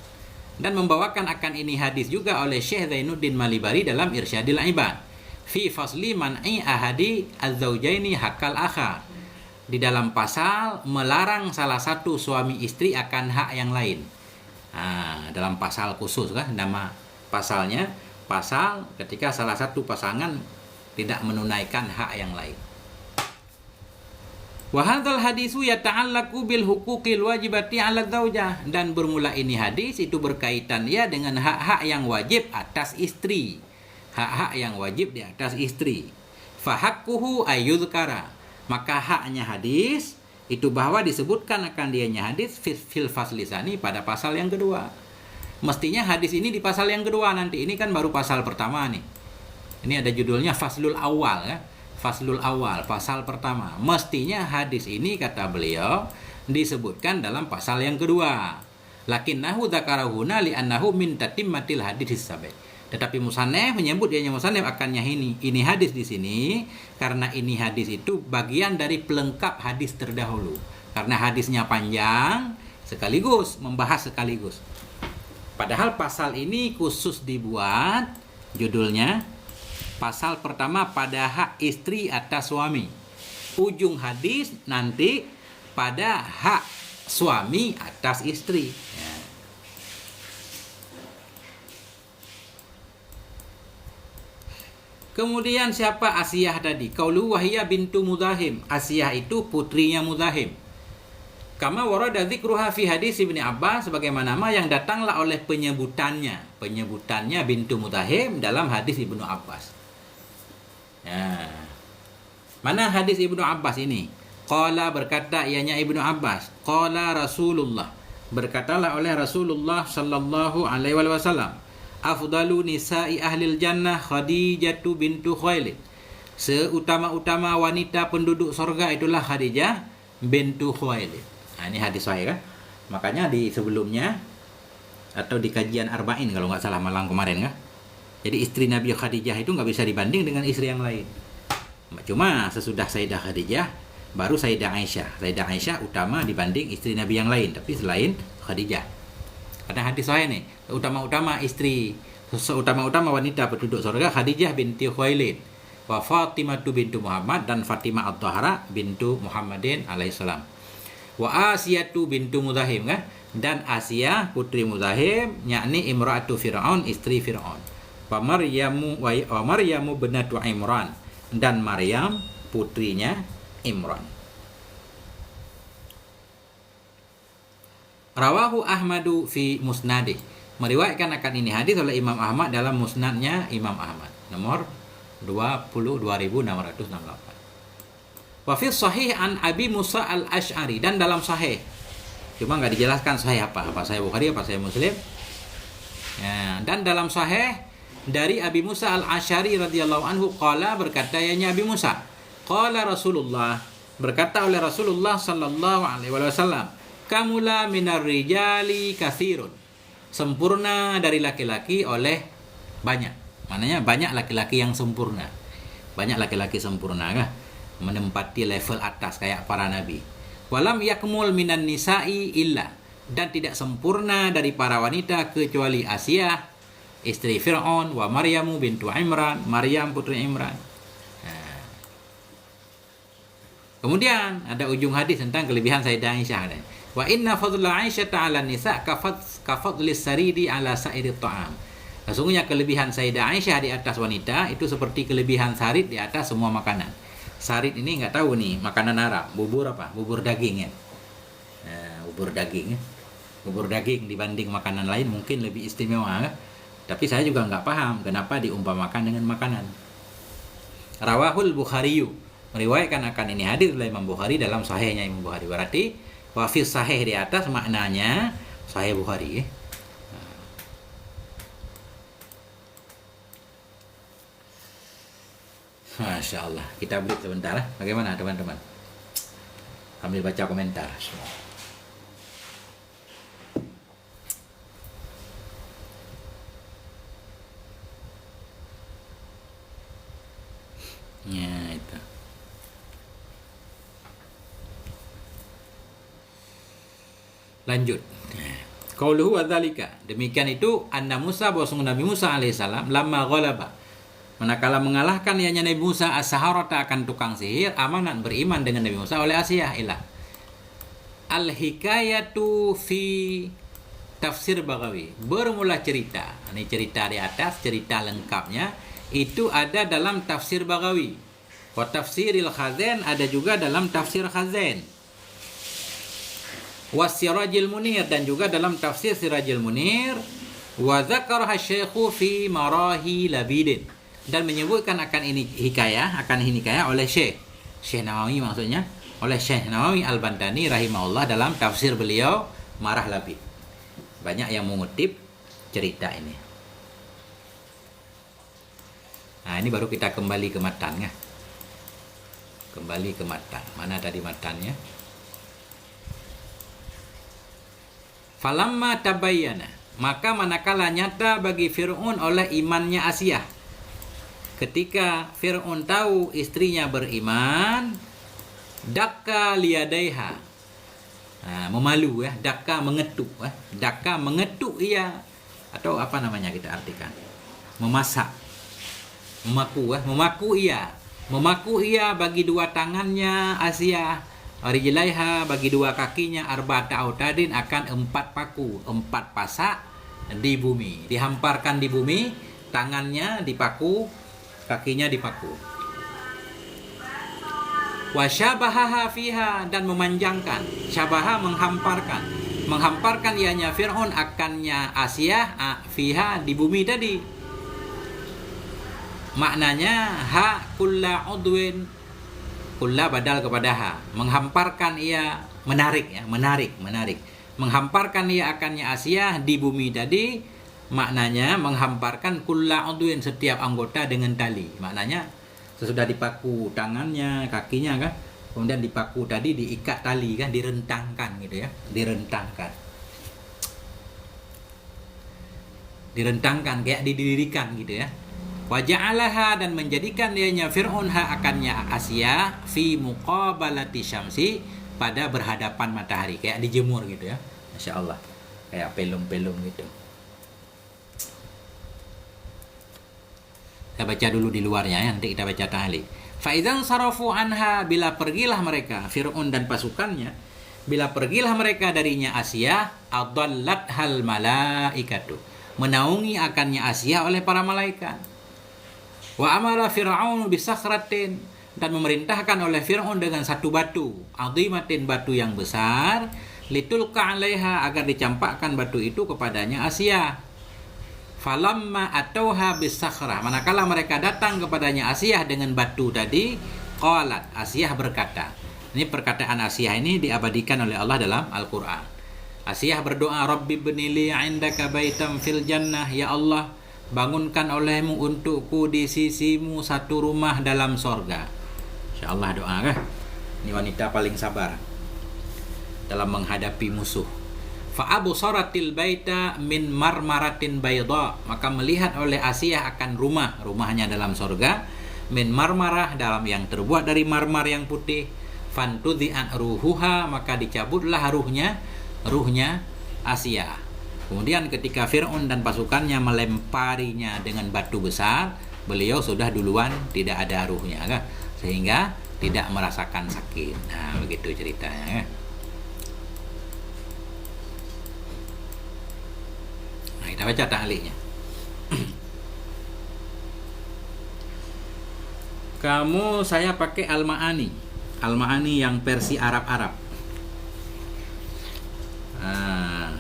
Dan membawakan akan ini hadis juga oleh Syekh Zainuddin Malibari dalam Irsyadil Ibad. Fi fasli man'i ahadi az-zaujaini hakal akhar. Di dalam pasal melarang salah satu suami istri akan hak yang lain. Nah, dalam pasal khusus kan nama pasalnya, pasal ketika salah satu pasangan tidak menunaikan hak yang lain. Wa hadzal hadisu yata'allaqu bil huquqil wajibati 'ala zaujah, dan bermula ini hadis itu berkaitan ya dengan hak-hak yang wajib atas istri. Hak-hak yang wajib di atas istri. Fa haqquhu ayyuzkara, maka haknya hadis itu bahwa disebutkan akan dianya hadis fil faslisani pada pasal yang kedua. Mestinya hadis ini di pasal yang kedua nanti. Ini kan baru pasal pertama nih. Ini ada judulnya faslul awal ya. Faslul awal, pasal pertama. Mestinya hadis ini kata beliau disebutkan dalam pasal yang kedua. Lakinnahu dzakarahuna li'annahu min tatimmatil hadis sabiq. Tetapi musannif menyebut dianya musannif akannya ini hadis di sini karena ini hadis itu bagian dari pelengkap hadis terdahulu. Karena hadisnya panjang sekaligus membahas sekaligus. Padahal pasal ini khusus dibuat judulnya pasal pertama pada hak istri atas suami. Ujung hadis nanti pada hak suami atas istri. Ya. Kemudian siapa Asiyah tadi? Qaulu wahiyya bintu Mudahim. Asiyah itu putrinya Mudahim. Kama warada dzikruha fi hadis Ibnu Abbas, sebagaimana yang datanglah oleh penyebutannya bintu Mudahim dalam hadis Ibnu Abbas. Ya. Mana hadis Ibnu Abbas ini? Qala, berkata ianya Ibnu Abbas, qala Rasulullah, berkatalah oleh Rasulullah sallallahu alaihi wasallam, afdalu nisa'i ahlil jannah Khadijatu bintu Khuwailid. Seutama-utama wanita penduduk surga itulah Khadijah bintu Khuwailid. Nah, ini hadis sahih kan? Makanya di sebelumnya atau di kajian Arba'in kalau nggak salah malam kemarin kan? Jadi istri Nabi Khadijah itu nggak bisa dibanding dengan istri yang lain. Cuma sesudah Sayyidah Khadijah baru Sayyidah Aisyah. Sayyidah Aisyah utama dibanding istri Nabi yang lain, tapi selain Khadijah. Karena hadis sahih nih, utama-utama istri, utama-utama wanita penduduk surga Khadijah binti Khuwailid, wa Fatimah bintu Muhammad, dan Fatimah At-Tahara bintu Muhammadin alaihissalam. Wa Asiyatu bintu Mudahim kan? Dan Asiyah putri Mudahim, yakni imra'atu Fir'aun, istri Fir'aun. Wa Maryamu binatu Imran, dan Maryam putrinya Imran. Rawahu Ahmadu fi musnadih, meriwayatkan akan ini hadis oleh Imam Ahmad dalam musnadnya Imam Ahmad nomor 22.668. Wa fi sahih an Abi Musa al-Asy'ari, dan dalam sahih cuma nggak dijelaskan sahih apa sahih Bukhari apa sahih Muslim ya, dan dalam sahih dari Abi Musa al-Asy'ari radhiyallahu anhu qala, berkata ianya Abi Musa, qala Rasulullah, berkata oleh Rasulullah sallallahu alaihi wasallam, kamula minar rijali katsirun, sempurna dari laki-laki oleh banyak. Maknanya banyak laki-laki yang sempurna. Banyak laki-laki sempurna kan? Menempati level atas kayak para nabi. Walam yakmul minan nisa'i illa, dan tidak sempurna dari para wanita kecuali Asiyah istri Fir'aun, wa Maryamu bintu Imran, Maryam putri Imran. Nah. Kemudian ada ujung hadis tentang kelebihan Sayyidah Aisyah. Wa inna fadla Aisyah ta'ala nisa kafadlis saridi ala sa'iri ta'am. Sesungguhnya kelebihan Sayyidah Aisyah di atas wanita itu seperti kelebihan sarit di atas semua makanan. Sarit ini nggak tahu nih makanan Arab, bubur apa? Bubur daging ya. Nah, bubur daging ya. Bubur daging dibanding makanan lain mungkin lebih istimewa ya? Tapi saya juga nggak paham kenapa diumpamakan dengan makanan. Rawahul Bukhariyu, meriwayatkan akan ini hadis oleh Imam Bukhari dalam sahihnya Imam Bukhari. Berarti wafis sahih di atas maknanya sahih Bukhari. Masya Allah. Kita break sebentar. Bagaimana teman-teman? Kami baca komentar semua. Lanjut. Qauluhu wadzalika. Demikian itu anna Musa bahwa Nabi Musa alaihissalam lamma ghalaba. Manakala mengalahkan ianya Nabi Musa as-saharata akan tukang sihir, amanan beriman dengan Nabi Musa oleh Asiyah ilah. Al-hikayatu fi tafsir Baghawi. Bermula cerita. Ini cerita di atas, cerita lengkapnya itu ada dalam tafsir Baghawi. Wa tafsiril Khazain ada juga dalam tafsir Khazain. Wasirajil Munir dan juga dalam tafsir Sirajil Munir. Wa dzakaraha Syaikhu fi Marahi Labidin dan menyebutkan akan ini hikayah oleh Syekh Nawawi, maksudnya oleh Syekh Nawawi Al-Bantani rahimahullah dalam tafsir beliau Marah Labid. Banyak yang mengutip cerita ini. Nah, ini baru kita kembali ke matan ya. Kembali ke matan. Mana tadi matannya? Falamma tabayyana, maka manakala nyata bagi Fir'aun oleh imannya Asiyah. Ketika Fir'aun tahu istrinya beriman, dakka liyadaiha. Nah, memalu ya, dakka mengetuk ya. Dakka mengetuk ia, atau apa namanya kita artikan? Memasak. Memaku ia bagi dua tangannya Asiyah, rijlaiha bagi dua kakinya, arba'ata autadin akan 4 paku, 4 pasak di bumi, dihamparkan di bumi, tangannya dipaku, kakinya dipaku. Wasyabahaha fiha dan memanjangkan, syabaha menghamparkan ianya Fir'aun akannya Asiyah fiha di bumi tadi. Maknanya ha kulla udwin, kulla badal kepada ha, menghamparkan ia, menarik. Menghamparkan ia akannya Asiyah di bumi tadi, maknanya menghamparkan kulla udwin setiap anggota dengan tali. Maknanya sesudah dipaku tangannya, kakinya kan, kemudian dipaku tadi diikat tali kan, direntangkan gitu ya, direntangkan kayak didirikan gitu ya. Waja'alaha dan menjadikan dianya Fir'aun akannya Asiyah fi muqabalati syamsi pada berhadapan matahari, kayak dijemur gitu ya. Masya Allah, kayak pelum-pelum gitu. Kita baca dulu di luarnya ya, nanti kita baca ta'liq. Fa idzan sarafu anha, bila pergilah mereka Fir'aun dan pasukannya, bila pergilah mereka darinya Asiyah, adallat hal malaikatu, menaungi akannya Asiyah oleh para malaikat. Wa amara Fir'aun bisakhratin, dan memerintahkan oleh Fir'aun dengan satu batu, azimatin batu yang besar, litulqa 'alaiha agar dicampakkan batu itu kepadanya Asiyah. Falamma atauha bisakhrah, manakala mereka datang kepadanya Asiyah dengan batu tadi, qalat, Asiyah berkata. Ini perkataan Asiyah ini diabadikan oleh Allah dalam Al-Qur'an. Asiyah berdoa, Rabbi ibnili 'indaka baitam fil jannah, ya Allah, bangunkan olehmu untukku di sisimu satu rumah dalam sorga. Insyaallah doa kan. Ini wanita paling sabar dalam menghadapi musuh. Fa absaratil baita min marmaratin bayda, maka melihat oleh Asiyah akan rumahnya dalam sorga, min marmarah, dalam yang terbuat dari marmar yang putih. Fantudhi'an ruhuha, maka dicabutlah ruhnya Asiyah. Kemudian ketika Fir'aun dan pasukannya melemparinya dengan batu besar, beliau sudah duluan tidak ada ruhnya kan? Sehingga tidak merasakan sakit. Nah, begitu ceritanya kan? Nah, kita baca ta'liqnya. Saya pakai Al-Ma'ani yang versi Arab.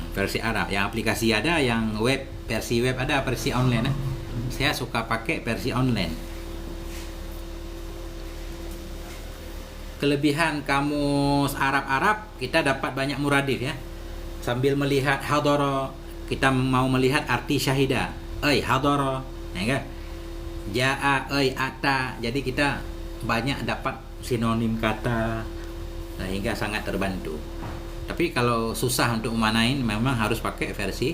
Versi Arab, yang aplikasi ada, yang versi web ada, versi online. Saya suka pakai versi online. Kelebihan kamus Arab, kita dapat banyak muradif ya. Sambil melihat hadara, kita mau melihat arti syahida. Hadara, ya kan? Ja'a, ata. Jadi kita banyak dapat sinonim kata, sehingga sangat terbantu. Tapi kalau susah untuk memanain, memang harus pakai versi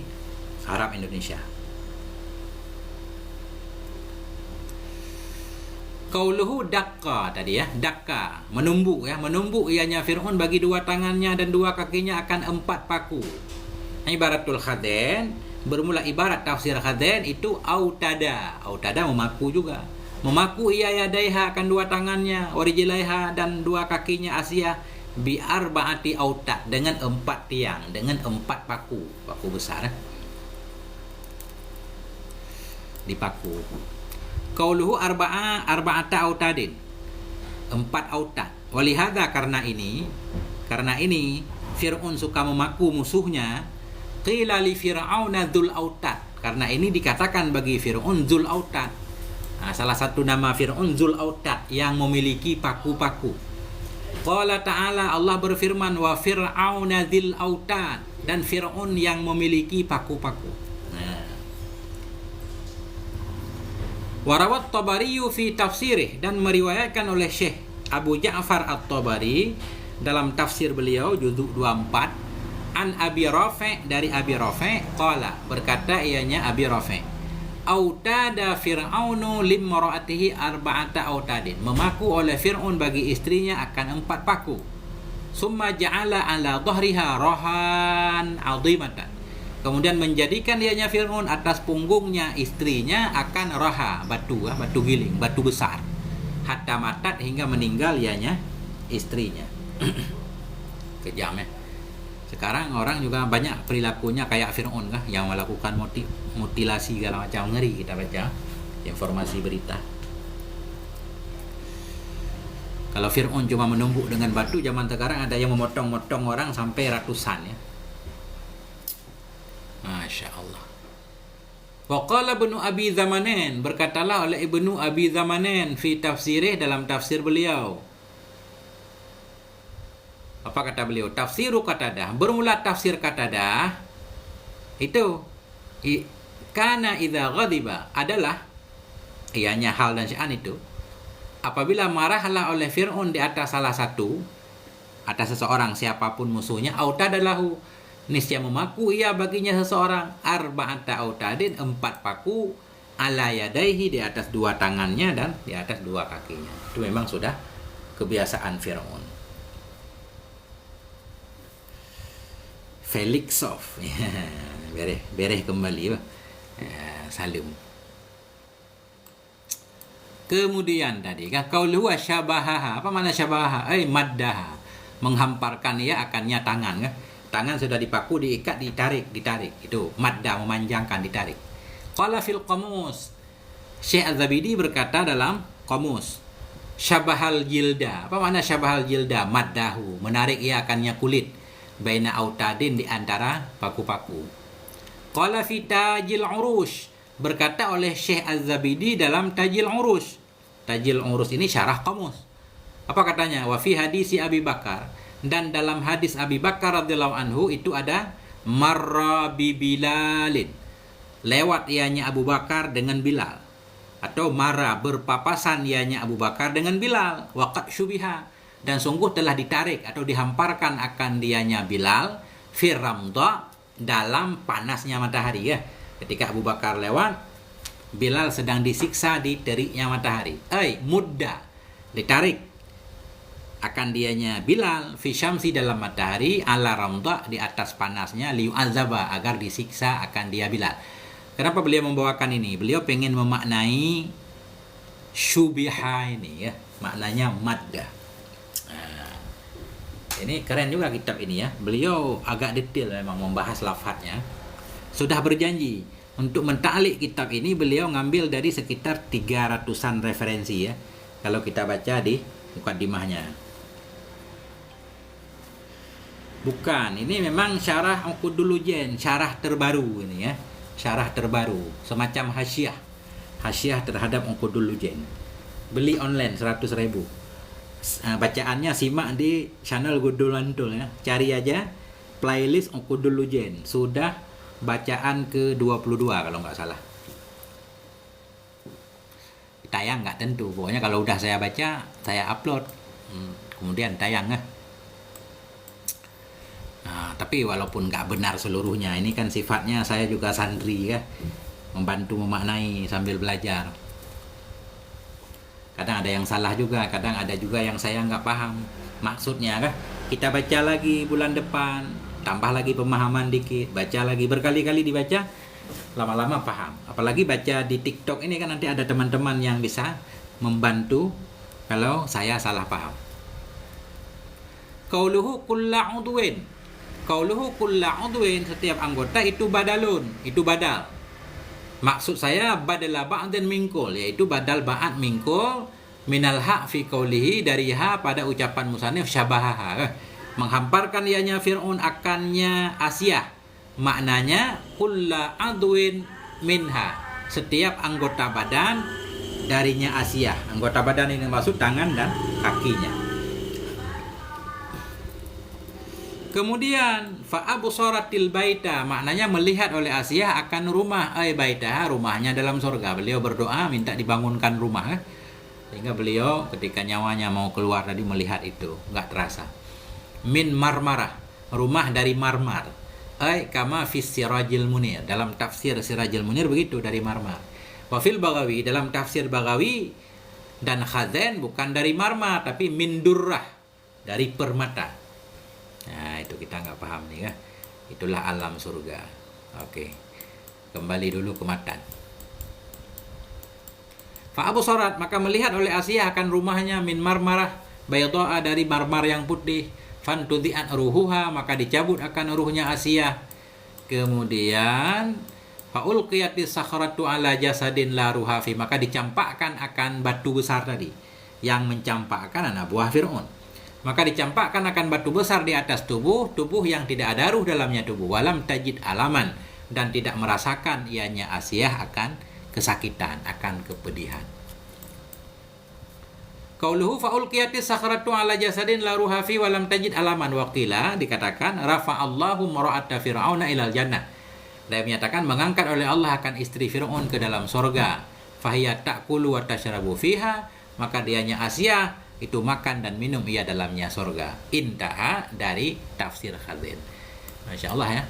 Arab Indonesia. Qauluhu dakka tadi ya, dakka, menumbuk ya, menumbuk ianya Fir'aun bagi dua tangannya dan dua kakinya akan 4 paku. Ibaratul khaden, bermula ibarat tafsir khaden itu autada. Autada memaku juga. Memaku ia yadaiha akan dua tangannya, warijlaiha dan dua kakinya Asia bi arba'ati autat dengan 4 tiang, dengan 4 paku, paku besar. Dipaku. Qauluhu arba'ata autadin. 4 autat. Walihada karena ini Fir'aun suka memaku musuhnya. Qila li fir'auna dzul autat. Karena ini dikatakan bagi Fir'aun dzul autat. Nah, salah satu nama Fir'aun dzul autat yang memiliki paku-paku. Qala ta'ala, Allah berfirman, wa fir'auna dzil autat, dan Fir'aun yang memiliki paku-paku. Nah. Warawat Tabari fi tafsirih, dan meriwayatkan oleh Syekh Abu Ja'far At-Tabari dalam tafsir beliau juzuk 24 an Abi Rafi' dari Abi Rafi' qala, berkata ianya Abi Rafi', autada fir'aunu limra'atihi arba'ata autadin, memaku oleh Fir'aun bagi istrinya akan 4 paku. Summa ja'ala ala dhahriha rahan 'azimatan, kemudian menjadikan ianya Fir'aun atas punggungnya istrinya akan raha, batu giling, batu besar, hatta matat hingga meninggal ianya istrinya. Kejam ya. Sekarang orang juga banyak perilakunya kayak Fir'aun kah, yang melakukan mutilasi segala macam. Ngeri kita baca informasi berita. Kalau Fir'aun cuma menumbuk dengan batu, zaman sekarang ada yang memotong-motong orang sampai ratusan ya. Masya Allah. Waqala Ibnu Abi Zamanin, berkatalah oleh Ibnu Abi Zamanin fi tafsirih, dalam tafsir beliau. Apa kata beliau? Tafsiru Qatadah, bermula tafsir Qatadah itu kana idza ghadiba, adalah ianya hal dan sya'an itu apabila marahlah oleh Fir'aun di atas salah satu, atas seseorang siapapun musuhnya, autadalahu, niscaya memaku ia baginya seseorang arba'ata autadin, 4 paku, ala yadaihi, di atas 2 tangannya dan di atas 2 kakinya. Itu memang sudah kebiasaan Fir'aun. Felixov, bereh kembali Salim. Kemudian tadi kan qauluhu syabahaha, apa makna syabahaha? Maddaha, menghamparkan ia akannya tangan kan. Tangan sudah dipaku, diikat, ditarik, itu madda, memanjangkan, ditarik. Qala fil qamus, Syekh Az-Zabidi berkata dalam qamus, syabahal jilda, apa makna syabahal jilda? Maddahu, menarik ia akannya kulit, baina autadin, di antara paku-paku. Qala fi tajil urush, berkata oleh Syekh Az-Zabidi dalam tajil urush. Tajil urush ini syarah qamus. Apa katanya? Wa fi hadisi Abi Bakar, dan dalam hadis Abi Bakar radhiyallahu anhu itu ada marra bi Bilalin, lewat ianya Abu Bakar dengan Bilal, atau marra, berpapasan ianya Abu Bakar dengan Bilal, waqad syubiha, dan sungguh telah ditarik atau dihamparkan akan dianya Bilal firamda, dalam panasnya matahari ya. Ketika Abu Bakar lewat, Bilal sedang disiksa di teriknya matahari. Mudda, ditarik akan dianya Bilal fi syamsi, dalam matahari, ala ramda, di atas panasnya, liu'adzaba, agar disiksa akan dia Bilal. Kenapa beliau membawakan ini? Beliau pengen memaknai syubiha ini ya, maknanya madda. Ini keren juga kitab ini ya. Beliau agak detail memang membahas lafadznya. Sudah berjanji untuk mentaklik kitab ini, beliau ngambil dari sekitar 300-an referensi ya, kalau kita baca di mukaddimahnya. Bukan, ini memang syarah Uqudul Lujain, syarah terbaru ini ya. Syarah terbaru, semacam hasyiah terhadap Uqudul Lujain. Beli online 100.000. Bacaannya simak di channel Gudul Antul ya. Cari aja playlist Uqudul Lujain. Sudah bacaan ke-22 kalau nggak salah. Tayang nggak tentu. Pokoknya kalau udah saya baca, saya upload. Kemudian tayang ya. Nah, tapi walaupun nggak benar seluruhnya, ini kan sifatnya saya juga santri ya. Membantu memaknai sambil belajar. Kadang ada yang salah juga, kadang ada juga yang saya nggak paham maksudnya kan. Kita baca lagi bulan depan, tambah lagi pemahaman dikit, baca lagi berkali-kali dibaca, lama-lama paham. Apalagi baca di TikTok ini kan nanti ada teman-teman yang bisa membantu kalau saya salah paham. Qauluhu kulla udwin. Qauluhu kulla udwin, setiap anggota itu badalun, itu badal. Maksud saya badala ba'din minkul, yaitu badal ba'ad minkul minal haq fi qawlihi, dari ha pada ucapan musannif syabahaha, menghamparkan ianya Fir'aun akannya Asiyah. Maknanya kulla adwin minha, setiap anggota badan darinya Asiyah. Anggota badan ini maksud tangan dan kakinya. Kemudian fa'absaratil baita, maknanya melihat oleh Asiyah akan rumah, baita, rumahnya dalam surga. Beliau berdoa minta dibangunkan rumah, sehingga beliau ketika nyawanya mau keluar tadi melihat itu, nggak terasa. Min marmarah, rumah dari marmar. Kama fis Sirajil Munir, dalam tafsir Sirajil Munir begitu, dari marmar. Wa fil Baghawi, dalam tafsir Baghawi dan Khazan, bukan dari marmar tapi min durrah, dari permata. Nah, itu kita nggak paham nih kan. Itulah alam surga. Oke, kembali dulu ke matan. Fa'absarat, maka melihat oleh Asiyah akan rumahnya min marmarah bayda'a, dari marmar yang putih. Fantudhi'at ruhuha, maka dicabut akan ruhnya Asiyah. Kemudian fa'ulqiyatis sakhratu ala jasadin la ruha fi, maka dicampakkan akan batu besar tadi yang mencampakkan anak buah Fir'aun. Maka dicampakkan akan batu besar di atas tubuh yang tidak ada ruh dalamnya tubuh. Walam tajid alaman, dan tidak merasakan ianya Asiyah akan kesakitan, akan kepedihan. Qauluhu fa'ulqiyatis sakhratu ala jasadin la ruha fi walam tajid alaman. Waqila, dikatakan rafa'allahu mar'ata fir'auna ilal jannah. Dia menyatakan mengangkat oleh Allah akan istri Fir'aun ke dalam surga. Fahiya ta'kulu wa tashrabu fiha, maka dianya Asiyah itu makan dan minum ia dalamnya surga. Intaha, dari tafsir Khazin. Masya Allah ya.